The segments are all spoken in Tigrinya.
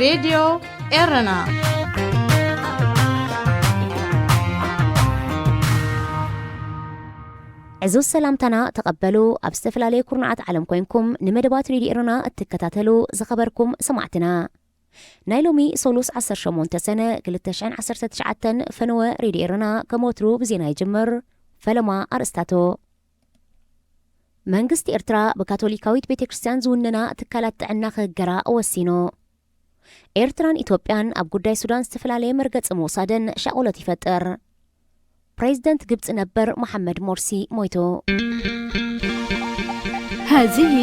راديو إيرنا. عزوز سلامتنا تقبلوا أبستفل عليكم عاد علم كوينكم نمدبات راديو إيرنا التكتاتلو زخبركم سمعتنا نايلومي سولوس 18 سنة كلتشعن 19 فنوى راديو إيرنا كموترو بزينا يجمر فلما أرستاتو መንግስቲ ኤርትራ በካቶሊካዊት ቤተክርስቲያን ዝውንና ትካላት ጥዕና ክገራ ወሲኑ ኤርትራን ኢትዮጵያን ኣብ ጉዳይ ሱዳን ዝተፈላለየ መርገጽ መውሳደን ሻቆለት ይፈጥር ፕሬዝዳንት ግብጽ ነበር መሐመድ ሞርሲ ሞይቶ هذه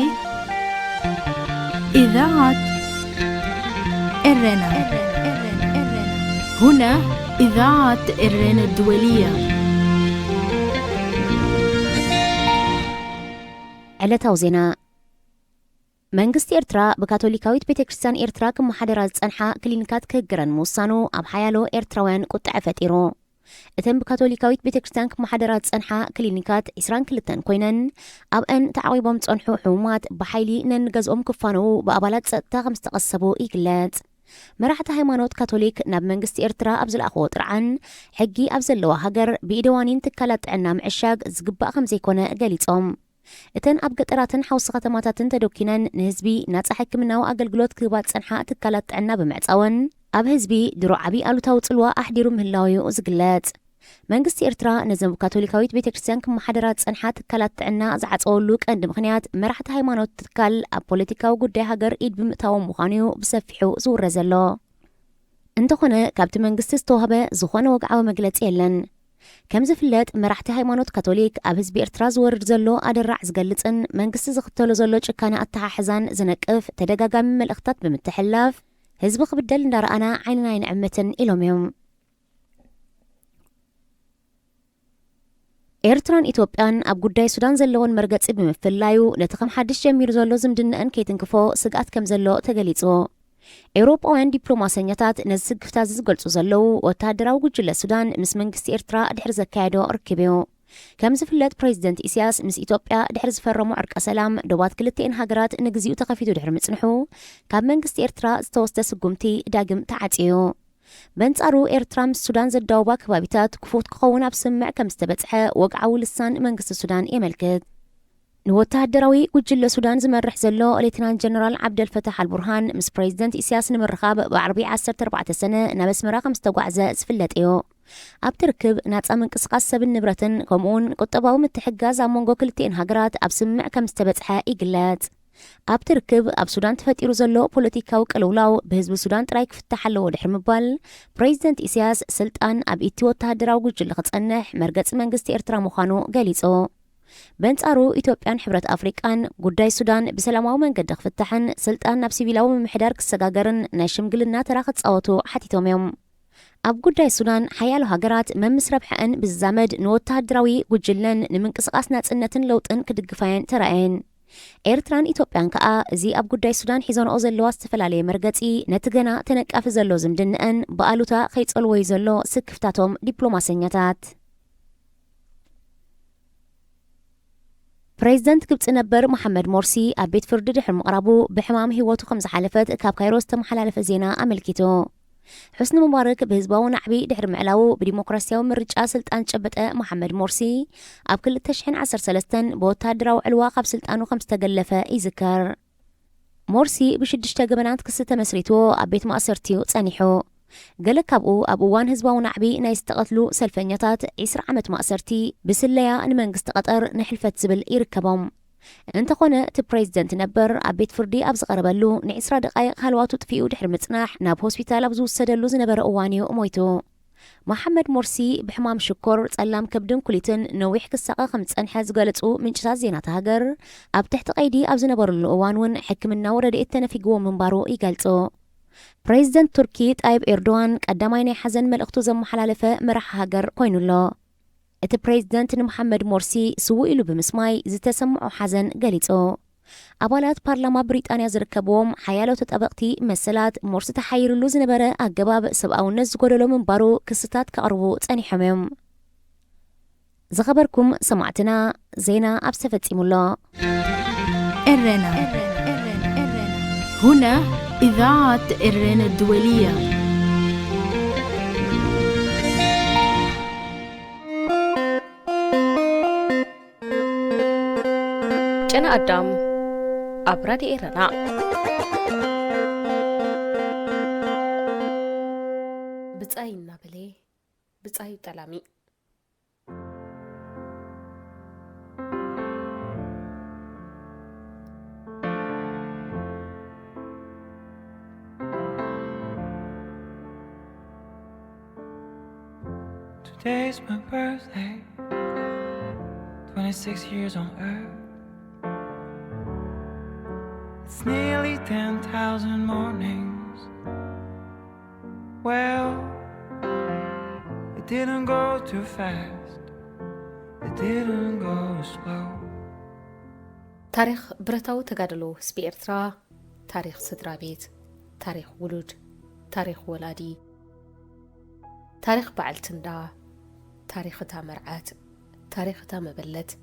إذاعة إيرنا هنا إذاعة إيرنا الدولية ዕለታዊ ዜና መንግስቲ ኤርትራ በካቶሊካዊት ቤተክርስቲያን ኤርትራ ከመሓደራት ጸንሓ ክሊኒካት ክግረን ምውሳኑ ኣብ ሓያሎ ኤርትራውያን ቁጥዕ ፈጢሩ እተን በካቶሊካዊት ቤተክርስቲያን ከመሓደራት ጸንሓ ክሊኒካት 22 ኮይነን ኣብአን ተዓዊቦም ጸንሑ ሕሙማት ብሓይሊ ነንገዝኦም ክፋነው ብኣባላት ጸጥታ ከም ዝተቐሰቡ ይግለጽ መራሕቲ ሃይማኖት ካቶሊክ ናብ መንግስቲ ኤርትራ ኣብ ዝለኣኽዎ ጥርዓን ሕጊ ኣብ ዘለዋ ሃገር ብኢደዋኒን ትካላት ጥዕና ምዕሻግ ዝግባእ ከም ዘይኮነ ገሊጾም እተን ኣብ ገጠራትን ሓውሲ ከተማታትን ተደኪነን ንህዝቢ ናጻ ሕክምናዊ ኣገልግሎት ክህባት ጸንሓ ትካላት ጥዕና ብምዕጻወን ኣብ ህዝቢ ድሮ ዓቢ ኣሉታዊ ጽልዋ ኣሕዲሩ ምህላዊኡ ዝግለጽ መንግስቲ ኤርትራ ነዘን ካቶሊካዊት ቤተክርስቲያን ከመሓደራት ጸንሓ ትካላት ጥዕና ዝዓጸወሉ ቀንዲ ምኽንያት መራሕቲ ሃይማኖት ትካል ኣብ ፖለቲካዊ ጉዳይ ሃገር ኢድ ብምእታዎም ምዃኑ ብሰፊሑ ዝውረ ዘሎ እንተኾነ ካብቲ መንግስቲ ዝተዋህበ ዝኾነ ወግዓዊ መግለጺ የለን ከም ዝፍለጥ መራሕቲ ሃይማኖት ካቶሊክ ኣብ ህዝቢ ኤርትራ ዝወርድ ዘሎ ኣደራዕ ዝገልጽን መንግስቲ ዝኽተሎ ዘሎ ጭካነ ኣተሓሕዛን ዝነቅፍ ተደጋጋሚ መልእኽታት ብምትሕላፍ ህዝቢ ክብደል እንዳረኣና ዓይንና ይንዕምትን ኢሎም እዮም ኤርትራን ኢትዮጵያን ኣብ ጉዳይ ሱዳን ዘለዎን መርገጺ ብምፍላዩ ነቲ ከም ሓድሽ ጀሚሩ ዘሎ ዝምድነአን ከይትንክፎ ስግኣት ከም ዘሎ ተገሊጹ ኤውሮጳውያን ዲፕሎማሰኛታት ነዚ ስግፍታት ዝገልጹ ዘለው ወታደራዊ ጉጅለ ሱዳን ምስ መንግስቲ ኤርትራ ድሕሪ ዘካየዶ ርክብዮ ከም ዝፍለጥ ፕሬዚደንት ኢሳያስ ምስ ኢትዮጵያ ድሕሪ ዝፈረሙ ዕርቀ ሰላም ዶባት ክልተን ሃገራት ንግዚኡ ተኸፊቱ ድሕሪ ምጽንሑ ካብ መንግስቲ ኤርትራ ዝተወስደ ስጉምቲ ዳግም ተዓጽዩ በንጻሩ ኤርትራ ምስ ሱዳን ዘዳውባ ከባቢታት ክፉት ክኸውን ኣብ ስምዕ ከም ዝተበጽሐ ወግዓዊ ልሳን መንግስቲ ሱዳን የመልክት ንወታደራዊ ጉጅለ ሱዳን ዝመርሕ ዘሎ ሌተናንት ጀነራል ዓብደልፈታሕ አልቡርሃን ምስ ፕሬዚደንት ኢሳያስ ንምርኻብ ብዓርቢ 14 ሰነ ናብ ኣስመራ ከም ዝተጓዕዘ ዝፍለጥ እዩ ኣብ ትርክብ ናጻ ምንቅስቓስ ሰብን ንብረትን ከምኡውን ቁጠባዊ ምትሕጋዝ ኣብ መንጎ ክልተን ሃገራት ኣብ ስምዕ ከም ዝተበጽሐ ይግለጽ ኣብ ትርክብ ኣብ ሱዳን ተፈጢሩ ዘሎ ፖለቲካዊ ቅልውላው ብህዝቢ ሱዳን ጥራይ ክፍታሕ ኣለዎ ድሕሪ ምባል ፕሬዚደንት ኢሳያስ ስልጣን ኣብ ኢቲ ወታደራዊ ጉጅለ ክጸንሕ መርገጺ መንግስቲ ኤርትራ ምዃኑ ገሊጹ በንጻሩ ኢትዮጵያን ሕብረት ኣፍሪቃን ጉዳይ ሱዳን ብሰላማዊ መንገዲ ክፍታሕን ስልጣን ናብ ሲቪላዊ ምምሕዳር ክሰጋገርን ናይ ሽምግልና ተራ ክጻወቱ ሓቲቶም እዮም ኣብ ጉዳይ ሱዳን ሓያሎ ሃገራት መምስ ረብሐን ብዛመድ ንወታደራዊ ጉጅለን ንምንቅስቓስ ናጽነትን ለውጥን ክድግፋየን ተራእየን ኤርትራን ኢትዮጵያን ከዓ እዚ ኣብ ጉዳይ ሱዳን ሒዞንኦ ዘለዋ ዝተፈላለየ መርገጺ ነቲ ገና ተነቃፊ ዘሎ ዝምድንአን ብኣሉታ ከይጸልወዩ ዘሎ ስክፍታቶም ዲፕሎማሰኛታት ፕሬዝዳንት ግብጽ ነበር መሐመድ ሞርሲ ኣብ ቤት ፍርዲ ድሕሪ ምቕራቡ ብሕማም ህይወቱ ከም ዝሓለፈት ካብ ካይሮ ዝተመሓላለፈ ዜና ኣመልኪቱ ሕስኒ ሙባረክ ብህዝባዊ ናዕቢ ድሕሪ ምዕላው ብዲሞክራሲያዊ ምርጫ ስልጣን ጨበጠ መሐመድ ሞርሲ ኣብ 2013 ብወታደራዊ ዕልዋ ካብ ስልጣኑ ከም ዝተገለፈ ይዝከር ሞርሲ ብሽዱሽተ ገበናት ክስ ተመስሪትዎ ኣብ ቤት ማእሰርቲኡ ጸኒሑ ገለ ካብኡ ኣብ እዋን ህዝባዊ ናዕቢ ናይ ዝተቐትሉ ሰልፈኛታት 20 ዓመት ማእሰርቲ ብስለያ ንመንግስቲ ቀጠር ንሕልፈት ዝብል ይርከቦም እንተኾነ እቲ ፕሬዝደንት ነበር ኣብ ቤት ፍርዲ ኣብ ዝቐረበሉ ን20 ደቓይቕ ሃልዋቱ ጥፊኡ ድሕሪ ምጽናሕ ናብ ሆስፒታል ኣብ ዝውሰደሉ ዝነበረ እዋን እዩ ሞይቱ መሐመድ ሞርሲ ብሕማም ሽኮር ጸላም ከብድን ኩሊትን ነዊሕ ክሳቐ ከም ጸንሐ ዝገለጹ ምንጭታት ዜና ሃገር ኣብ ትሕቲ ቀይዲ ኣብ ዝነበረሉ እዋን እውን ሕክምናዊ ረድኤት ተነፊግዎ ምንባሩ ይገልጹ ፕሬዝደንት ቱርኪ ጣይብ ኤርዶዋን ቀዳማይ ናይ ሓዘን መልእኽቱ ዘመሓላለፈ መራሒ ሃገር ኮይኑሎ እቲ ፕሬዝደንት ንመሐመድ ሞርሲ ስውእ ኢሉ ብምስማይ ዝተሰምዖ ሓዘን ገሊጹ ኣባላት ፓርላማ ብሪጣንያ ዝርከብዎም ሓያሎ ተጠበቕቲ መሰላት ሞርሲ ተሓይሩሉ ዝነበረ ኣገባብ ሰብኣውነት ዝጎደሎ ምንባሩ ክስታት ከቕርቡ ጸኒሖም እዮም زخبركم سمعتنا زينا أبستفتي ملا إرنا هنا إذاعة إرن الدولية. جنا أدم أبرد إيرنا بتأي نابلي بتأي تلامي Today's my birthday, 26 years on earth. It's nearly 10,000 mornings. Well, it didn't go too fast, it didn't go slow. تاريخ برتاو تقادلو سبي إرترا، تاريخ سدرابيت، تاريخ ولود، تاريخ ولادي، تاريخ بعلتندا، تاريخ تا مرعات، تاريخ تا مبلت،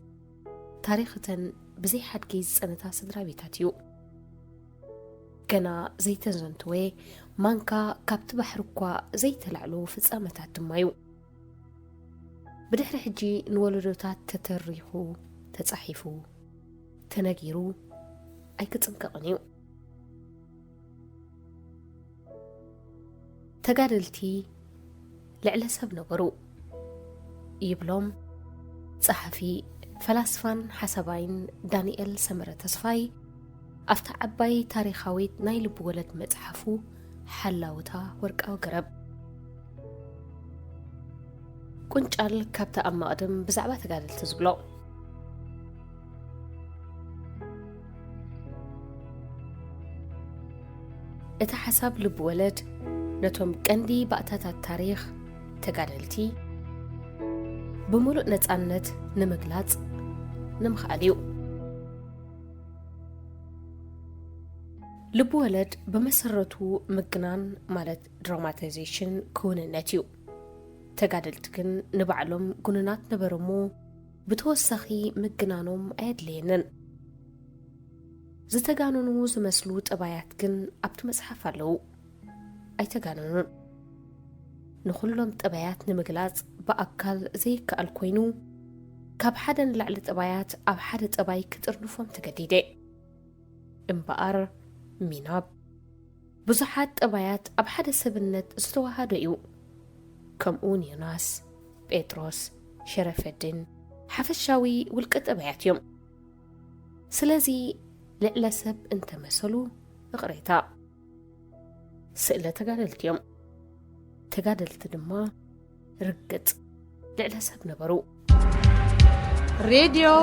تاريخ تن بزي حد جيز أنتا سدرابيتاتيو. كنا زي تنزنتوي مانكا كابت بحركوا زي تلعلو في السامتات دمايو. بدحر حجي نولدوتات تتريخو تتصحيفو تناجيرو أي كتنققنيو. تقادلتي لعلى سب نبرو يبلوم صحفي فلاسفان حسباين دانيال سمرة تصفاي أفتح عباي تاريخاويت نايل بولد متحفو حلاوتا ورقاو قرب كنت قال كابتا أما أدم بزعبة تقادل تزبلو إتا حساب لبولد نتوم كندي بقتات التاريخ تقادلتي بملؤ نتعنت نمقلات نمخاليو لبولد بمسرتو مقنان مالت دراماتيزيشن كون النتيو تقادلتكن نبعلم قنونات نبرمو بتوسخي مقنانوم عيدلينن زتقانونو زمسلو تباياتكن أبت مسحف اللو أي تقانونون نخلهم تبايات نمقلات بأكل زي كالكوينو كاب حدن لعل تبايات أب حد تباي كترنفهم تقديدي امبقر ميناب بزحات تبايات أب حد سبنت استوها ديو كمون يوناس بيتروس شرف الدين حفشاوي والكت أبايات يوم سلازي لعل سب انت مسلو غريتا سئلة تقادلت يوم تقادلت دما رقت لعل سب نبرو راديو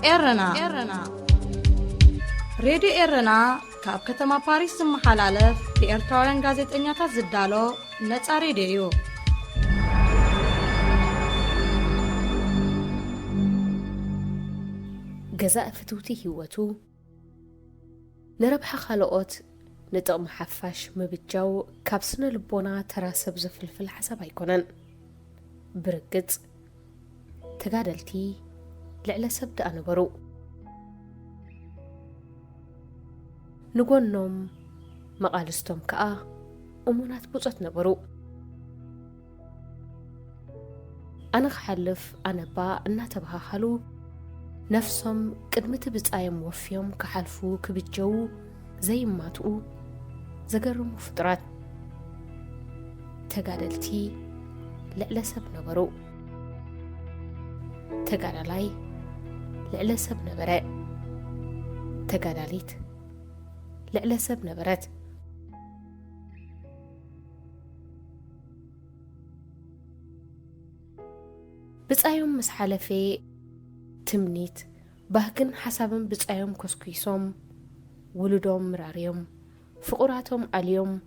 إرنا راديو إرنا كاب كتما باريس محلالف لإرتوارن غازت إنياتا زدالو نتا راديو جزاء فتوتي هوتو نربح خلقات نطقم حفاش مبتجاو كابسنا لبونا تراسب زفلفل حسب هيكونن برقت تقادلتي لعلا سبدا نبرو نقولنم مقالستم كأ أمونات بوزت نبرو أنا خحلف أنا با أنا تبها خلو نفسهم قدمت بتايم وفيهم كحلفو كبتجو زي ما تقو زقرم فطرات تقادلتي لعلا سب نبرو تقادلاي لعلا سب نبرات تقادليت لعلا سب نبرات بتايم مسحلفي تمنيت باهكن حسابن بتايم كسكيسوم ولدهم مراريوم فقراتهم اليوم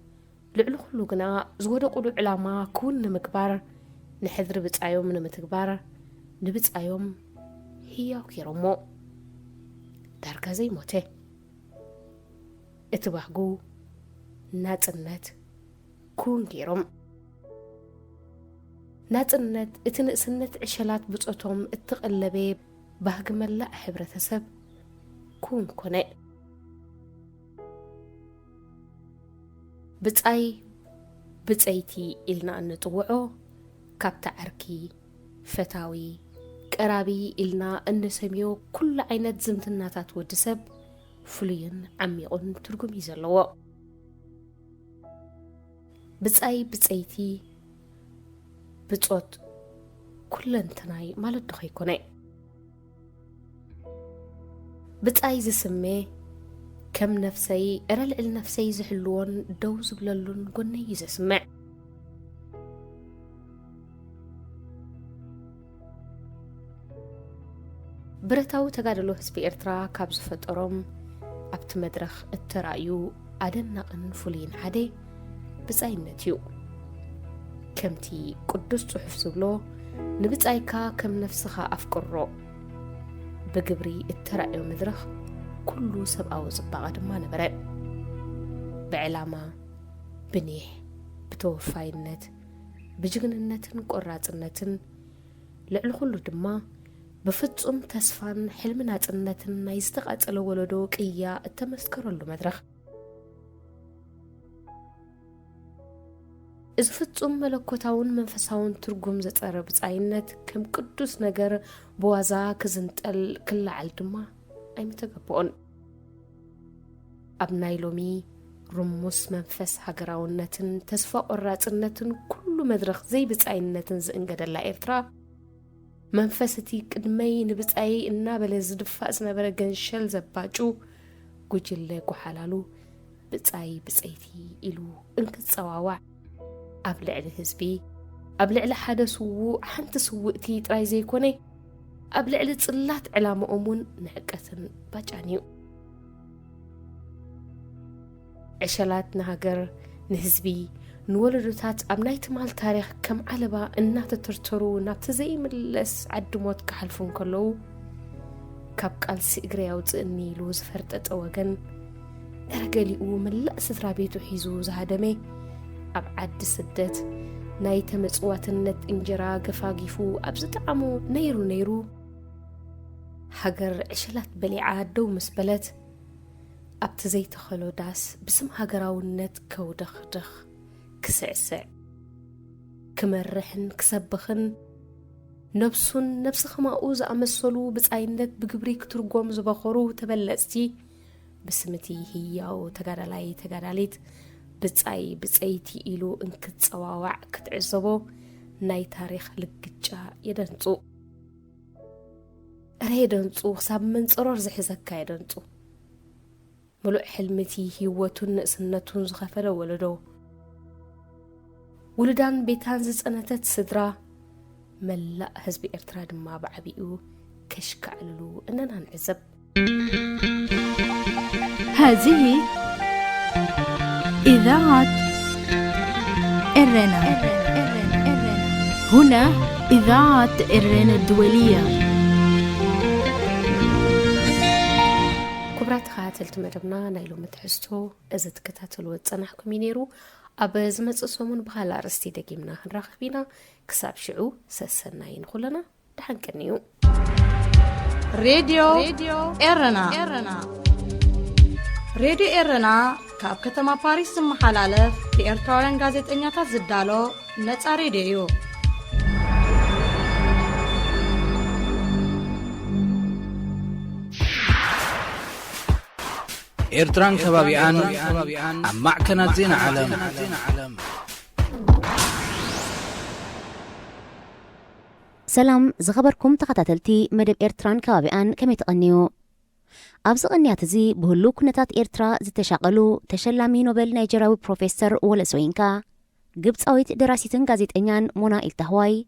لعلو خلوقنا زودقلو علامة كون نمكبار نحذر بتايم نمتكبار نبتايم هي وكيرمو داركا زي موتي اتباهقو ناتنت كون كيرم ناتنت اتنقسنت عشلات بصوتهم اتقلبي باهق ملأ حبرتسب كون كوني ብጻይ ብጸይቲ ኢልና እንጥውዖ ካብታ ዓርኪ ፈታዊ ቀራቢ ኢልና እንሰምዮ ኩሉ ዓይነት ዝምትናታት ወዲ ሰብ ፍሉይን ዓሚቑን ትርጉም እዩ ዘለዎ ብጻይ ብጸይቲ ብጾት ኩለንተናይ ማለት ዶ ኸይኮነ ብጻይ ዝስሜ ከም ነፍሰይ ረልዕል ነፍሰይ ዝሕልዎን ደው ዝብለሉን ጎነይ እዩ ዘስምዕ ብረታዊ ተጋድሎ ህዝቢ ኤርትራ ካብ ዝፈጠሮም ኣብቲ መድረኽ እተራእዩ ኣደናቕን ፍሉይን ሓደ ብጻይነት እዩ ከምቲ ቅዱስ ጽሑፍ ዝብሎ ንብጻይካ ከም ነፍስኻ ኣፍቅሮ ብግብሪ እተራእዮ መድረኽ ኩሉ ሰብኣዊ ጽባቐ ድማ ነበረ ብዕላማ ብኒሕ ብተወፋይነት ብጅግንነትን ቆራጽነትን ልዕሊ ኩሉ ድማ بفتصم تسفان حلم ناتنتن يستقاتل ولدو قيا التمسكرلو مدرخ إذ فتصم ملكوتاون منفساون ترجم زتقرب بصاينت كم قدوس نجر بوازا كزنتل كل عالدما أي متقبون أبناي لومي رموس منفس هجراونتن تسفا قراتنتن كل مدرخ زي بصاينتن زنجدل إيرترا منفستي قدمي نبصاي إنا بلز دفاء زنبر جنشل زباجو ጉጅለ ጉሓላሉ ብጻይ ብጸይቲ ኢሉ እንክጸዋዋዕ ኣብ ልዕሊ ህዝቢ ኣብ ልዕሊ ሓደ ስውእ ሓንቲ ስውእቲ ጥራይ ዘይኮነ ኣብ ልዕሊ ጽላት ዕላምኦምን ንዕቀትን ባጫንዩ ዕሸላት ንሃገር ንህዝቢ ንወለዶታት ኣብ ናይ ትማል ታሪኽ ከም ዓለባ እናተተርተሩ ናብቲ ዘይምለስ ዓድሞት ክሓልፉን ከለዉ ካብ ቃልሲ እግሪ ያውፅእኒ ኢሉ ዝፈርጠጠ ወገን እረገሊኡ መላእ ስድራ ቤቱ ሒዙ ዝሃደመ ኣብ ዓዲ ስደት ናይ ተመጽዋትነት እንጀራ ገፋጊፉ ኣብ ዝጠዓሙ ነይሩ ሃገር ዕሸላት በሊዓ ደው ምስ በለት ኣብቲ ዘይተኸሎ ዳስ ብስም ሃገራውነት ከውደኽድኽ ክስዕስዕ ክመርሕን ክሰብኽን ነብሱን ነብስ ኸማኡ ዝኣመሰሉ ብጻይነት ብግብሪ ክትርጎም ዝበኸሩ ተበለጽቲ ብስምቲ ህያው ተጋዳላይ ተጋዳሊት ብጻይ ብጸይቲ ኢሉ እንክጸዋዋዕ ክትዕዘቦ ናይ ታሪኽ ልግጫ የደንጹ እረ የደንጹ ክሳብ መንጽሮር ዝሕዘካ የደንጹ ሙሉእ ሕልምቲ ህይወቱን ንእስነቱን ዝኸፈለ ወለዶ ውልዳን ቤታን ዝጸነተት ስድራ ملا حزب إرترا دما بعبيئو كشكعلو إننا نعزب هذه إذاعة إرنا هنا إذاعة إرنا الدولية كبرات خاتل تمربنا نايلو متحستو إذا تكتاتلو تصنحكم ينيرو أبا زمت أصومن بخالا رستي دقيمنا هنراخبينا كساب شعو سسناين خلنا دحنكنيو راديو إرنا راديو إرنا كاب كتما باريس محلالف بإرتوارن غازت إنياتا زدالو نتسا راديو إرتران كبابيان أما كانت زين عالم سلام زخبركم تخطاتلتي مدب إرتران كبابيان كم يتغنيو أبز غنيات زي بهلو كنتات إرترا زتشاقلو تشلامي نوبل نيجراوي بروفيسور ولسوينكا قبت أويت دراسيتن غازيت إنيان مونا إلتهواي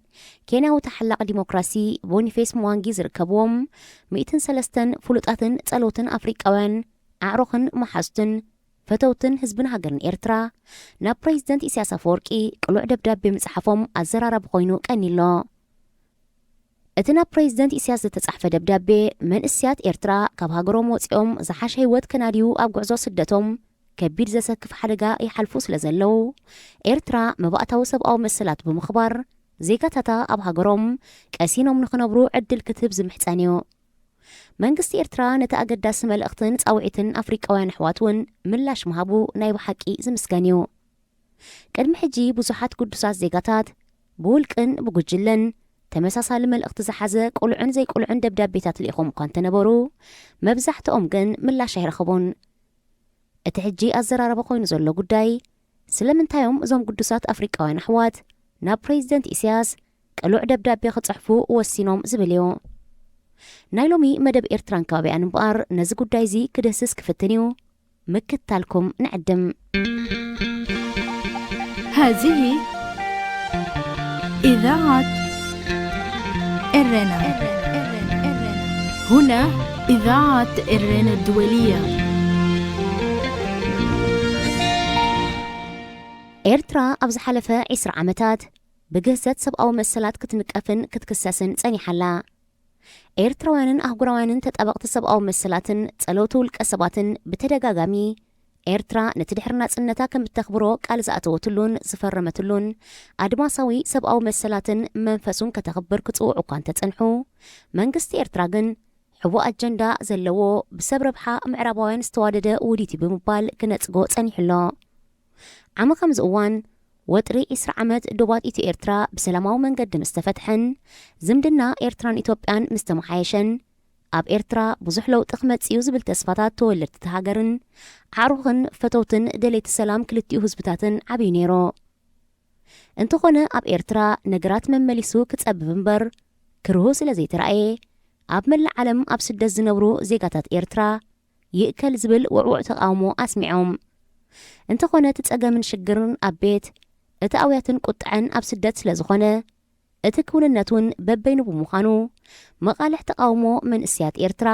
كيناو تحلق ديمقراسي بونيفيس موانجي زركبوم 103 فلوطاتن تسالوتن أفريقاوان أعرخن محاستن فتوتن هزبن هاجرن إرترا نا بريزيدنت إسياس أفوركي قلوع دبداب بمسحفهم الزرارة بخوينو كانيلو اتنا بريزيدنت إسياس تتصحف دبداب من إسيات إرترا كاب هاجرو موتيوم زحاش هيوات كناريو أبقعزو سدتهم كبير زسك في حلقة يحلفوس لزلو إرترا مبقتاو سبقاو مسلات بمخبر زيكا أب هاجروم كاسينو من خنبرو عدل كتب زمحتانيو መንግስቲ ኤርትራ ነቲ ኣገዳሲ መልእኽትን ጻውዒትን ኣፍሪቃውያን ኣሕዋትን ምላሽ ምሃቡ ናይ ብሓቂ ዝምስገን እዩ ቅድሚ ሕጂ ብዙሓት ቅዱሳት ዜጋታት ብውልቅን ብጉጅለን ተመሳሳሊ መልእኽቲ ዝሓዘ ቁልዑን ዘይቁልዑን ደብዳቤታት ልኢኹም እኳ እንተነበሩ መብዛሕትኦም ግን ምላሽ ኣይረኸቡን። እቲ ሕጂ ኣዘራረበ ኮይኑ ዘሎ ጉዳይ ስለምንታዮም እዞም ቅዱሳት ኣፍሪቃውያን ኣሕዋት ናብ ፕሬዚደንት ኢሳያስ ቅሉዕ ደብዳቤ ክጽሕፉ ወሲኖም ዝብል እዩ። ናይ ሎሚ መደብ ኤርትራን ከባቢያን እምበኣር ነዚ ጉዳይ እዚ ክደስስ ክፍትን እዩ። ምክትታልኩም ንዕድም። هذه إذاعة إرنا. هنا إذاعة إرنا الدولية. ኤርትራ ኣብ ዝሓለፈ 20 ዓመታት ብግህሰት ሰብኣዊ መሰላት ክትንቀፍን ክትክሰስን ጸኒሓላ። ኤርትራውያንን ኣህጉራውያንን ተጠበቕቲ ሰብኣዊ መሰላትን ጸለውቲ ውልቀ ሰባትን ብተደጋጋሚ ኤርትራ ነቲ ድሕሪ ናጽነታ ከም እተኽብሮ ቃል ዝኣተወትሉን ዝፈረመትሉን ኣድማሳዊ ሰብኣዊ መሰላትን መንፈሱን ከተኽብር ክጽውዑ እኳ እንተጸንሑ መንግስቲ ኤርትራ ግን ሕቡእ ኣጀንዳ ዘለዎ ብሰብ ረብሓ ምዕራባውያን ዝተዋደደ ውዲት ብምባል ክነጽጎ ጸኒሕሎ። ዓመ ከምዚ እዋን ወጥሪ 20 ዓመት ዶባት ኢትዮ ኤርትራ ብሰላማዊ መንገዲ ምስ ተፈትሐን ዝምድና ኤርትራን ኢትዮጵያን ምስ ተመሓየሸን ኣብ ኤርትራ ብዙሕ ለውጢ ክመጽኡ ዝብል ተስፋታት ተወለድቲ ተሃገርን ዓሩኽን ፈተውትን ደለይቲ ሰላም ክልቲኡ ህዝብታትን ዓብዩ ነይሮ። እንተኾነ ኣብ ኤርትራ ነገራት መመሊሱ ክጸብብ እምበር ክርሁ ስለ ዘይተረኣየ ኣብ መላእ ዓለም ኣብ ስደት ዝነብሩ ዜጋታት ኤርትራ ይእከል ዝብል ውዕውዕ ተቃውሞ ኣስሚዖም። እንተኾነ እቲ ጸገምን ሽግርን ኣብ ቤት እቲ ኣውያትን ቁጥዐን ኣብ ስደት ስለ ዝኾነ እቲ ክውንነት እውን በበይኑ ብምዃኑ መቓልሕ ተቃውሞ መንእስያት ኤርትራ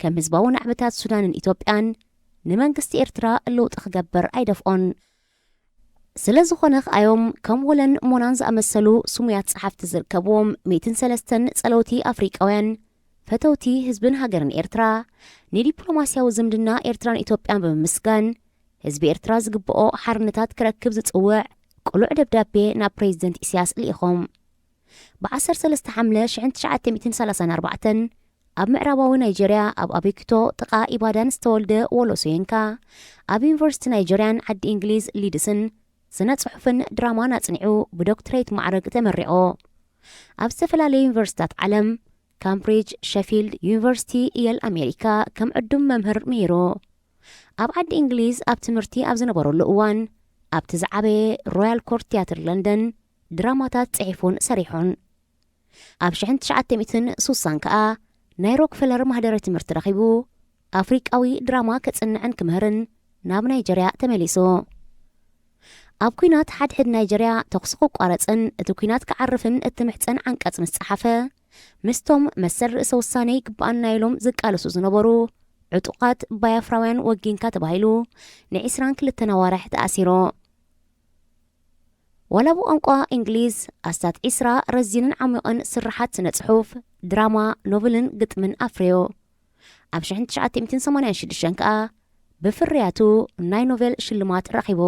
ከም ህዝባዊ ናዕብታት ሱዳንን ኢትዮጵያን ንመንግስቲ ኤርትራ ለውጢ ክገብር ኣይደፍኦን። ስለ ዝኾነ ኸኣዮም ከም ወለን ሞናን ዝኣመሰሉ ስሙያት ጸሓፍቲ ዝርከብዎም 103 ጸለውቲ ኣፍሪቃውያን ፈተውቲ ህዝብን ሃገርን ኤርትራ ንዲፕሎማስያዊ ዝምድና ኤርትራን ኢትዮጵያን ብምስጋን ህዝቢ ኤርትራ ዝግብኦ ሓርነታት ክረክብ ዝጽውዕ ቁሉዕ ደብዳቤ ናብ ፕሬዚደንት ኢሳያስ ልኢኾም። ብ13 ሐምለ 1934 ኣብ ምዕራባዊ ናይጀርያ ኣብ ኣቤክቶ ጥቓ ኢባዳን ዝተወልደ ወሎ ሶየንካ ኣብ ዩኒቨርሲቲ ናይጀርያን ዓዲ እንግሊዝ ሊድስን ስነ ጽሑፍን ድራማን ኣጽኒዑ ብዶክትሬት ማዕረግ ተመሪዖ። ኣብ ዝተፈላለዩ ዩኒቨርሲታት ዓለም ካምብሪጅ፣ ሸፊልድ ዩኒቨርሲቲ የል ኣሜሪካ ከም ዕዱም መምህር ምሂሩ። ኣብ ዓዲ እንግሊዝ ኣብ ትምህርቲ ኣብ ዝነበረሉ እዋን ኣብቲ ዝዓበየ ሮያል ኮርት ቲያትር ለንደን ድራማታት ጽሒፉን ሰሪሑን። ኣብ 1960 ከዓ ናይ ሮክፌለር ማህደረ ትምህርቲ ረኺቡ ኣፍሪቃዊ ድራማ ከጽንዕን ክምህርን ናብ ናይጀርያ ተመሊሱ። ኣብ ኩናት ሓድሕድ ናይጀርያ ተኽሲ ክቋረፅን እቲ ኩናት ክዓርፍን እትምሕፀን ዓንቀጽ ምስ ጸሓፈ ምስቶም መሰል ርእሰ ውሳነ ይግባአና ኢሎም ዝቃለሱ ዝነበሩ ዕጡቓት ባያፍራውያን ወጊንካ ተባሂሉ ን22 ነዋርሕ ተኣሲሮ። ወላ ብቋንቋ እንግሊዝ ኣስታት 20 ረዚንን ዓሚቕን ስራሓት ስነ ጽሑፍ፣ ድራማ፣ ኖቨልን ግጥምን ኣፍርዮ። ኣብ 1986 ከዓ ብፍርያቱ ናይ ኖቨል ሽልማት ረኺቡ።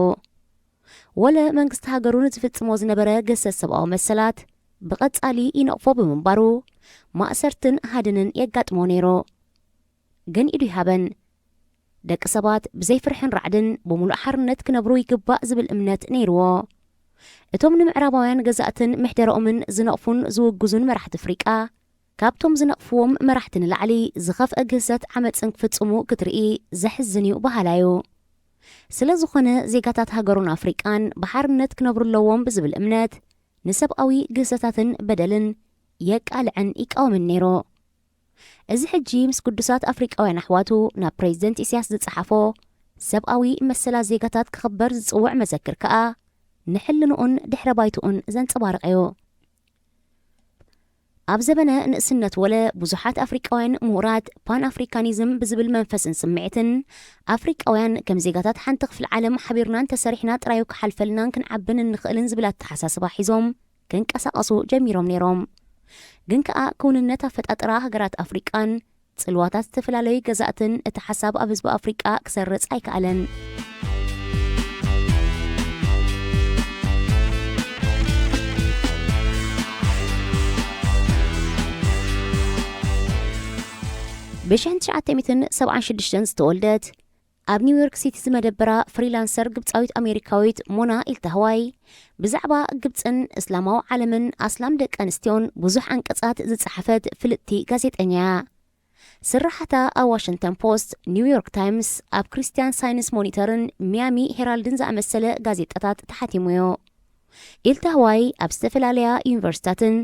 ወለ መንግስቲ ሃገሩ ንዝፍጽሞ ዝነበረ ገሰት ሰብኣዊ መሰላት ብቐጻሊ ይነቕፎ ብምንባሩ ማእሰርትን ሃድንን የጋጥሞ ነይሩ። ግን ኢዱ ይሃበን ደቂ ሰባት ብዘይፍርሕን ራዕድን ብሙሉእ ሓርነት ክነብሩ ይግባእ ዝብል እምነት ነይርዎ። እቶም ንምዕራባውያን ገዛእትን ምሕደረኦምን ዝነቕፉን ዝውግዙን መራሕቲ ኣፍሪቃ ካብቶም ዝነቕፍዎም መራሕቲ ንላዕሊ ዝኸፍአ ግህሰት ዓመፅን ክፍጽሙ ክትርኢ ዘሕዝን እዩ ባህላዩ። ስለ ዝኾነ ዜጋታት ሃገሩን ኣፍሪቃን ብሓርነት ክነብሩ ኣለዎም ብዝብል እምነት ንሰብኣዊ ግህሰታትን በደልን የቃልዕን ይቃወምን ነይሩ። እዚ ሕጂ ምስ ቅዱሳት ኣፍሪቃውያን ኣሕዋቱ ናብ ፕሬዚደንት ኢሳያስ ዝጸሓፎ ሰብኣዊ መሰላት ዜጋታት ክኽበር ዝጽውዕ መዘክር ከዓ ንሕልንኡን ድሕረ ባይትኡን ዘንጸባርቕ እዩ። ኣብ ዘበነ ንእስነት ወለ ብዙሓት ኣፍሪቃውያን ምሁራት ፓን ኣፍሪካኒዝም ብዝብል መንፈስን ስምዒትን ኣፍሪቃውያን ከም ዜጋታት ሓንቲ ክፍሊ ዓለም ሓቢርናን ተሰሪሕና ጥራዩ ክሓልፈልናን ክንዓብን እንኽእልን ዝብል ኣተሓሳስባ ሒዞም ክንቀሳቐሱ ጀሚሮም ነይሮም። ግን ከዓ ክውንነት ኣፈጣጥራ ሃገራት ኣፍሪቃን ጽልዋታት ዝተፈላለዩ ገዛእትን እቲ ሓሳብ ኣብ ህዝቢ ኣፍሪቃ ክሰርጽ ኣይከኣለን። ብ1976 ዝተወልደት ኣብ ኒውዮርክ ሲቲ ዝመደበራ ፍሪላንሰር ግብፃዊት ኣሜሪካዊት ሞና ኢልተህዋይ ብዛዕባ ግብፅን እስላማዊ ዓለምን ኣስላም ደቂ ኣንስትዮን ብዙሕ አንቀጻት ዝጸሓፈት ፍልጥቲ ጋዜጠኛ እያ። ስራሕታ ኣብ ዋሽንግተን ፖስት፣ ኒውዮርክ ታይምስ፣ ኣብ ክርስቲያን ሳይንስ ሞኒተርን ሚያሚ ሄራልድን ዝኣመሰለ ጋዜጣታት ተሓቲሙዮ። ኢልተህዋይ ኣብ ዝተፈላለያ ዩኒቨርሲታትን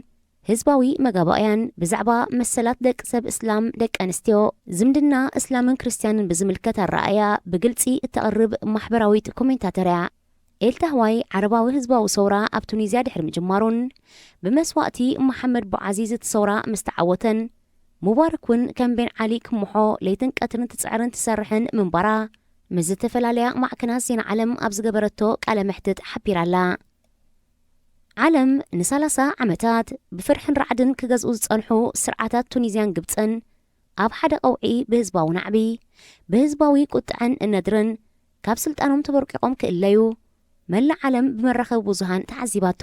ህዝባዊ መጋባእያን ብዛዕባ መሰላት ደቂ ሰብ እስላም ደቂ ኣንስትዮ ዝምድና እስላምን ክርስቲያንን ብዝምልከት ኣረኣያ ብግልፂ እተቕርብ ማሕበራዊት ኮሜንታተር እያ። ኤልተህዋይ ዓረባዊ ህዝባዊ ሰውራ ኣብ ቱኒዝያ ድሕሪ ምጅማሩን ብመስዋእቲ መሐመድ ቦዓዚዝ እትሰውራ ምስ ተዓወተን ሙባረክ እውን ከም ቤን ዓሊ ክምሖ ለይትን ቀትርን ትፅዕርን ትሰርሕን ምንባራ ምስ ዝተፈላለያ ማዕከናት ዜና ዓለም ኣብ ዝገበረቶ ቃለ መሕትት ሓቢራላ። ዓለም ን30 ዓመታት ብፍርሕን ራዕድን ክገዝኡ ዝጸንሑ ስርዓታት ቱኒዝያን ግብፅን ኣብ ሓደ ቀውዒ ብህዝባዊ ናዕቢ ብህዝባዊ ቁጥዕን እነድርን ካብ ስልጣኖም ተበርቂቖም ክእለዩ መላእ ዓለም ብመራኸቢ ብዙሃን ተዓዚባቶ።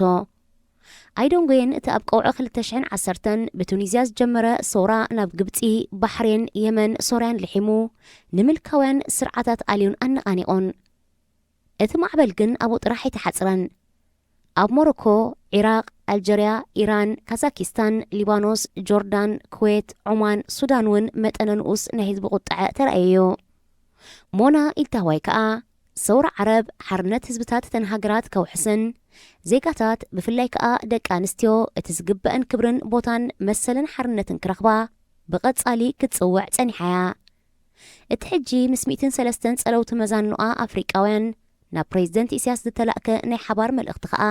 ኣይዶንጎየን እቲ ኣብ ቀውዒ 2010 ብቱኒዝያ ዝጀመረ ሰውራ ናብ ግብፂ፣ ባሕሬን፣ የመን፣ ሶርያን ልሒሙ ንምልካውያን ስርዓታት ኣልዩን ኣነቓኒቖን። እቲ ማዕበል ግን ኣብኡ ጥራሕ ኣይተሓፅረን። ኣብ ሞሮኮ፣ ኢራቅ፣ ኣልጀርያ፣ ኢራን፣ ካዛኪስታን፣ ሊባኖስ፣ ጆርዳን፣ ኩዌት፣ ዑማን፣ ሱዳን እውን መጠነ ንኡስ ናይ ህዝቢ ቁጥዐ ተረኣየዮ። ሞና ኢልተህዋይ ከዓ ሰውራ ዓረብ ሓርነት ህዝብታት እተን ሃገራት ከውሕስን ዜጋታት ብፍላይ ከዓ ደቂ ኣንስትዮ እቲ ዝግበአን ክብርን ቦታን መሰልን ሓርነትን ክረኽባ ብቐጻሊ ክትጽውዕ ጸኒሓያ። እቲ ሕጂ ምስ 103 ጸለውቲ መዛንኑኣ ኣፍሪቃውያን ናብ ፕሬዚደንት ኢሳያስ ዝተላእከ ናይ ሓባር መልእኽቲ ከዓ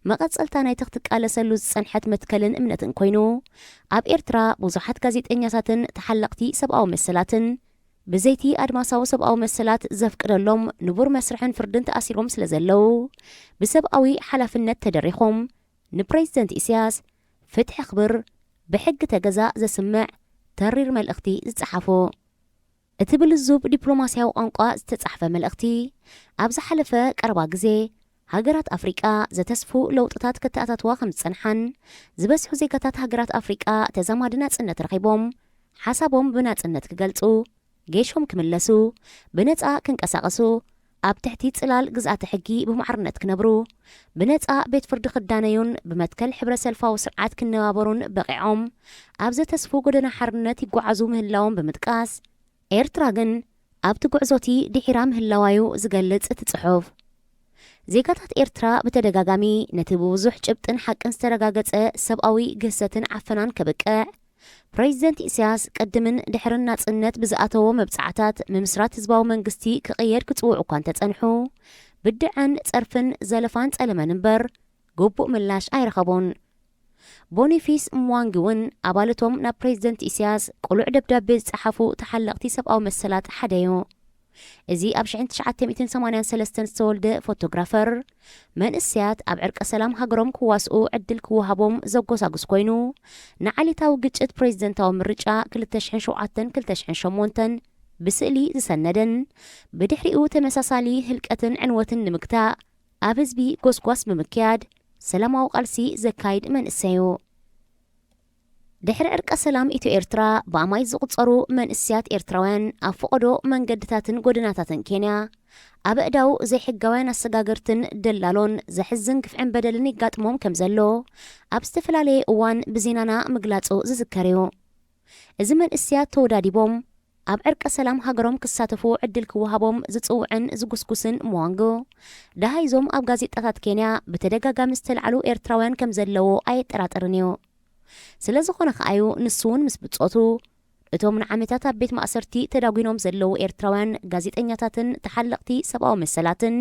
መቐጸልታ ናይቲ ክትቃለሰሉ ዝጸንሐት መትከልን እምነትን ኮይኑ ኣብ ኤርትራ ብዙሓት ጋዜጠኛታትን ተሓለቕቲ ሰብኣዊ መሰላትን ብዘይቲ ኣድማሳዊ ሰብኣዊ መሰላት ዘፍቅደሎም ንቡር መስርሕን ፍርድን ተኣሲሮም ስለ ዘለው ብሰብኣዊ ሓላፍነት ተደሪኾም ንፕሬዚደንት ኢሳያስ ፍትሒ ክብር ብሕጊ ተገዛእ ዘስምዕ ተሪር መልእኽቲ ዝጸሓፉ። እቲ ብልዙብ ዲፕሎማስያዊ ቋንቋ ዝተጻሕፈ መልእኽቲ ኣብ ዝሓለፈ ቀረባ ግዜ ሃገራት ኣፍሪቃ ዘተስፉ ለውጥታት ከተኣታትዋ ከም ዝጸንሓን ዝበዝሑ ዜጋታት ሃገራት ኣፍሪቃ ተዛማዲ ናጽነት ረኺቦም ሓሳቦም ብናጽነት ክገልጹ፣ ጌሾም ክምለሱ፣ ብነፃ ክንቀሳቐሱ፣ ኣብ ትሕቲ ጽላል ግዝኣተ ሕጊ ብማዕርነት ክነብሩ፣ ብነፃ ቤት ፍርዲ ክዳነዩን ብመትከል ሕብረ ሰልፋዊ ስርዓት ክነባበሩን በቂዖም ኣብ ዘተስፉ ጎደና ሓርነት ይጓዓዙ ምህላዎም ብምጥቃስ ኤርትራ ግን ኣብቲ ጉዕዞቲ ድሒራ ምህላዋዩ ዝገልጽ እቲ ጽሑፍ ዜጋታት ኤርትራ ብተደጋጋሚ ነቲ ብብዙሕ ጭብጥን ሓቅን ዝተረጋገጸ ሰብኣዊ ግህሰትን ዓፈናን ከብቅዕ ፕሬዚደንት ኢሳያስ ቀድምን ድሕርን ናጽነት ብዝኣተዎ መብጻዕታት ምምስራት ህዝባዊ መንግስቲ ክቕየድ ክጽውዑ እኳ እንተጸንሑ ብድዕን ጸርፍን ዘለፋን ጸለመን እምበር ግቡእ ምላሽ ኣይረኸቡን። ቦኒፊስ ምዋንጊ እውን ኣባለቶም ናብ ፕሬዚደንት ኢሳያስ ቁሉዕ ደብዳቤ ዝጸሓፉ ተሓለቕቲ ሰብኣዊ መሰላት ሓደ እዩ። እዚ ኣብ 1983 ዝተወልደ ፎቶግራፈር መንእስያት ኣብ ዕርቀ ሰላም ሃገሮም ክዋስኡ ዕድል ክወሃቦም ዘጎሳጉስ ኮይኑ ንዓሌታዊ ግጭት ፕሬዚደንታዊ ምርጫ 2007-2008 ብስእሊ ዝሰነደን ብድሕሪኡ ተመሳሳሊ ህልቀትን ዕንወትን ንምግታእ ኣብ ህዝቢ ጎስጓስ ብምክያድ ሰላማዊ ቃልሲ ዘካይድ መንእሰዩ። ድሕሪ ዕርቀ ሰላም ኢትዮ ኤርትራ ብኣማይ ዝቁጸሩ መንእስያት ኤርትራውያን ኣብ ፈቐዶ መንገድታትን ጎደናታትን ኬንያ ኣብ ኣእዳው ዘይሕጋውያን ኣሰጋገርትን ደላሎን ዘሕዝን ግፍዕን በደልን ይጋጥሞም ከም ዘሎ ኣብ ዝተፈላለየ እዋን ብዜናና ምግላጹ ዝዝከር እዩ። እዚ መንእስያት ተወዳዲቦም ኣብ ዕርቀ ሰላም ሃገሮም ክሳተፉ ዕድል ክወሃቦም ዝጽውዕን ዝጉስጉስን ምዋንጎ ደሃይዞም ኣብ ጋዜጣታት ኬንያ ብተደጋጋሚ ዝተልዓሉ ኤርትራውያን ከም ዘለዎ ኣየጠራጥርን እዩ። ስለ ዝኾነ ከኣዩ ንሱውን ምስ ብጾቱ እቶም ንዓመታት ኣብ ቤት ማእሰርቲ ተዳጒኖም ዘለዉ ኤርትራውያን ጋዜጠኛታትን ተሓለቕቲ ሰብኣዊ መሰላትን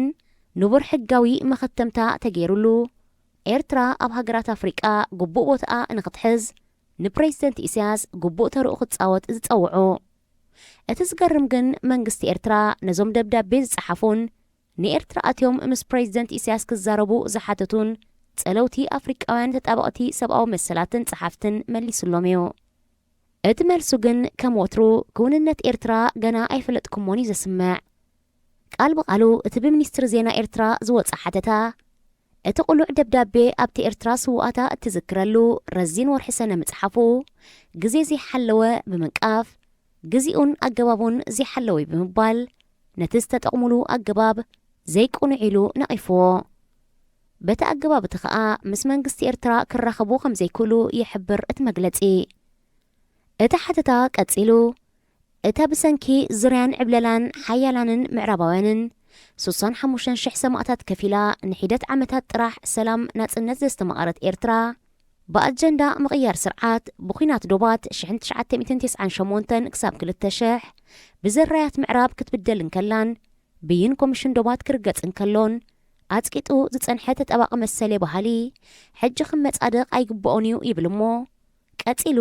ንቡር ሕጋዊ መኸተምታ ተገይሩሉ ኤርትራ ኣብ ሃገራት ኣፍሪቃ ግቡእ ቦታኣ ንኽትሕዝ ንፕሬዚደንት ኢሳያስ ግቡእ ተርኡ ክትጻወት ዝጸውዑ። እቲ ዝገርም ግን መንግስቲ ኤርትራ ነዞም ደብዳቤ ዝጸሓፉን ንኤርትራ ኣትዮም ምስ ፕሬዚደንት ኢሳያስ ክዛረቡ ዝሓተቱን ጸለውቲ ኣፍሪቃውያን ተጣበቕቲ ሰብኣዊ መሰላትን ጸሓፍትን መሊሱሎም እዩ። እቲ መልሱ ግን ከም ወትሩ ክውንነት ኤርትራ ገና ኣይፈለጥኩሞን እዩ ዘስምዕ። ቃል ብቓሉ እቲ ብሚኒስትሪ ዜና ኤርትራ ዝወፅእ ሓተታ እቲ ቁሉዕ ደብዳቤ ኣብቲ ኤርትራ ስውኣታ እትዝክረሉ ረዚን ወርሒ ሰነ ምጽሓፉ ግዜ ዘይሓለወ ብምንቃፍ ግዚኡን ኣገባቡን ዘይሓለወ ብምባል ነቲ ዝተጠቕሙሉ ኣገባብ ዘይቁንዒሉ ነቒፍዎ በቲ ኣገባብ እቲ ኸኣ ምስ መንግስቲ ኤርትራ ክራኸቡ ከም ዘይክእሉ ይሕብር እቲ መግለጺ እቲ ሓተታ ቀጺሉ እታ ብሰንኪ ዙርያን ዕብለላን ሓያላንን ምዕራባውያንን 65,000 ሰማዕታት ከፊላ ንሒደት ዓመታት ጥራሕ ሰላም ናጽነት ዘስተማቐረት ኤርትራ ብኣጀንዳ ምቕያር ስርዓት ብኹናት ዶባት 1998 ክሳብ 2000 ብዘራያት ምዕራብ ክትብደል እንከላን ብይን ኮሚሽን ዶባት ክርገጽ እንከሎን ኣጽቂጡ ዝጸንሐ ተጠባቒ መሰለ ባህሊ ሕጂ ክመጻድቕ ኣይግብኦን እዩ ይብል እሞ ቀጺሉ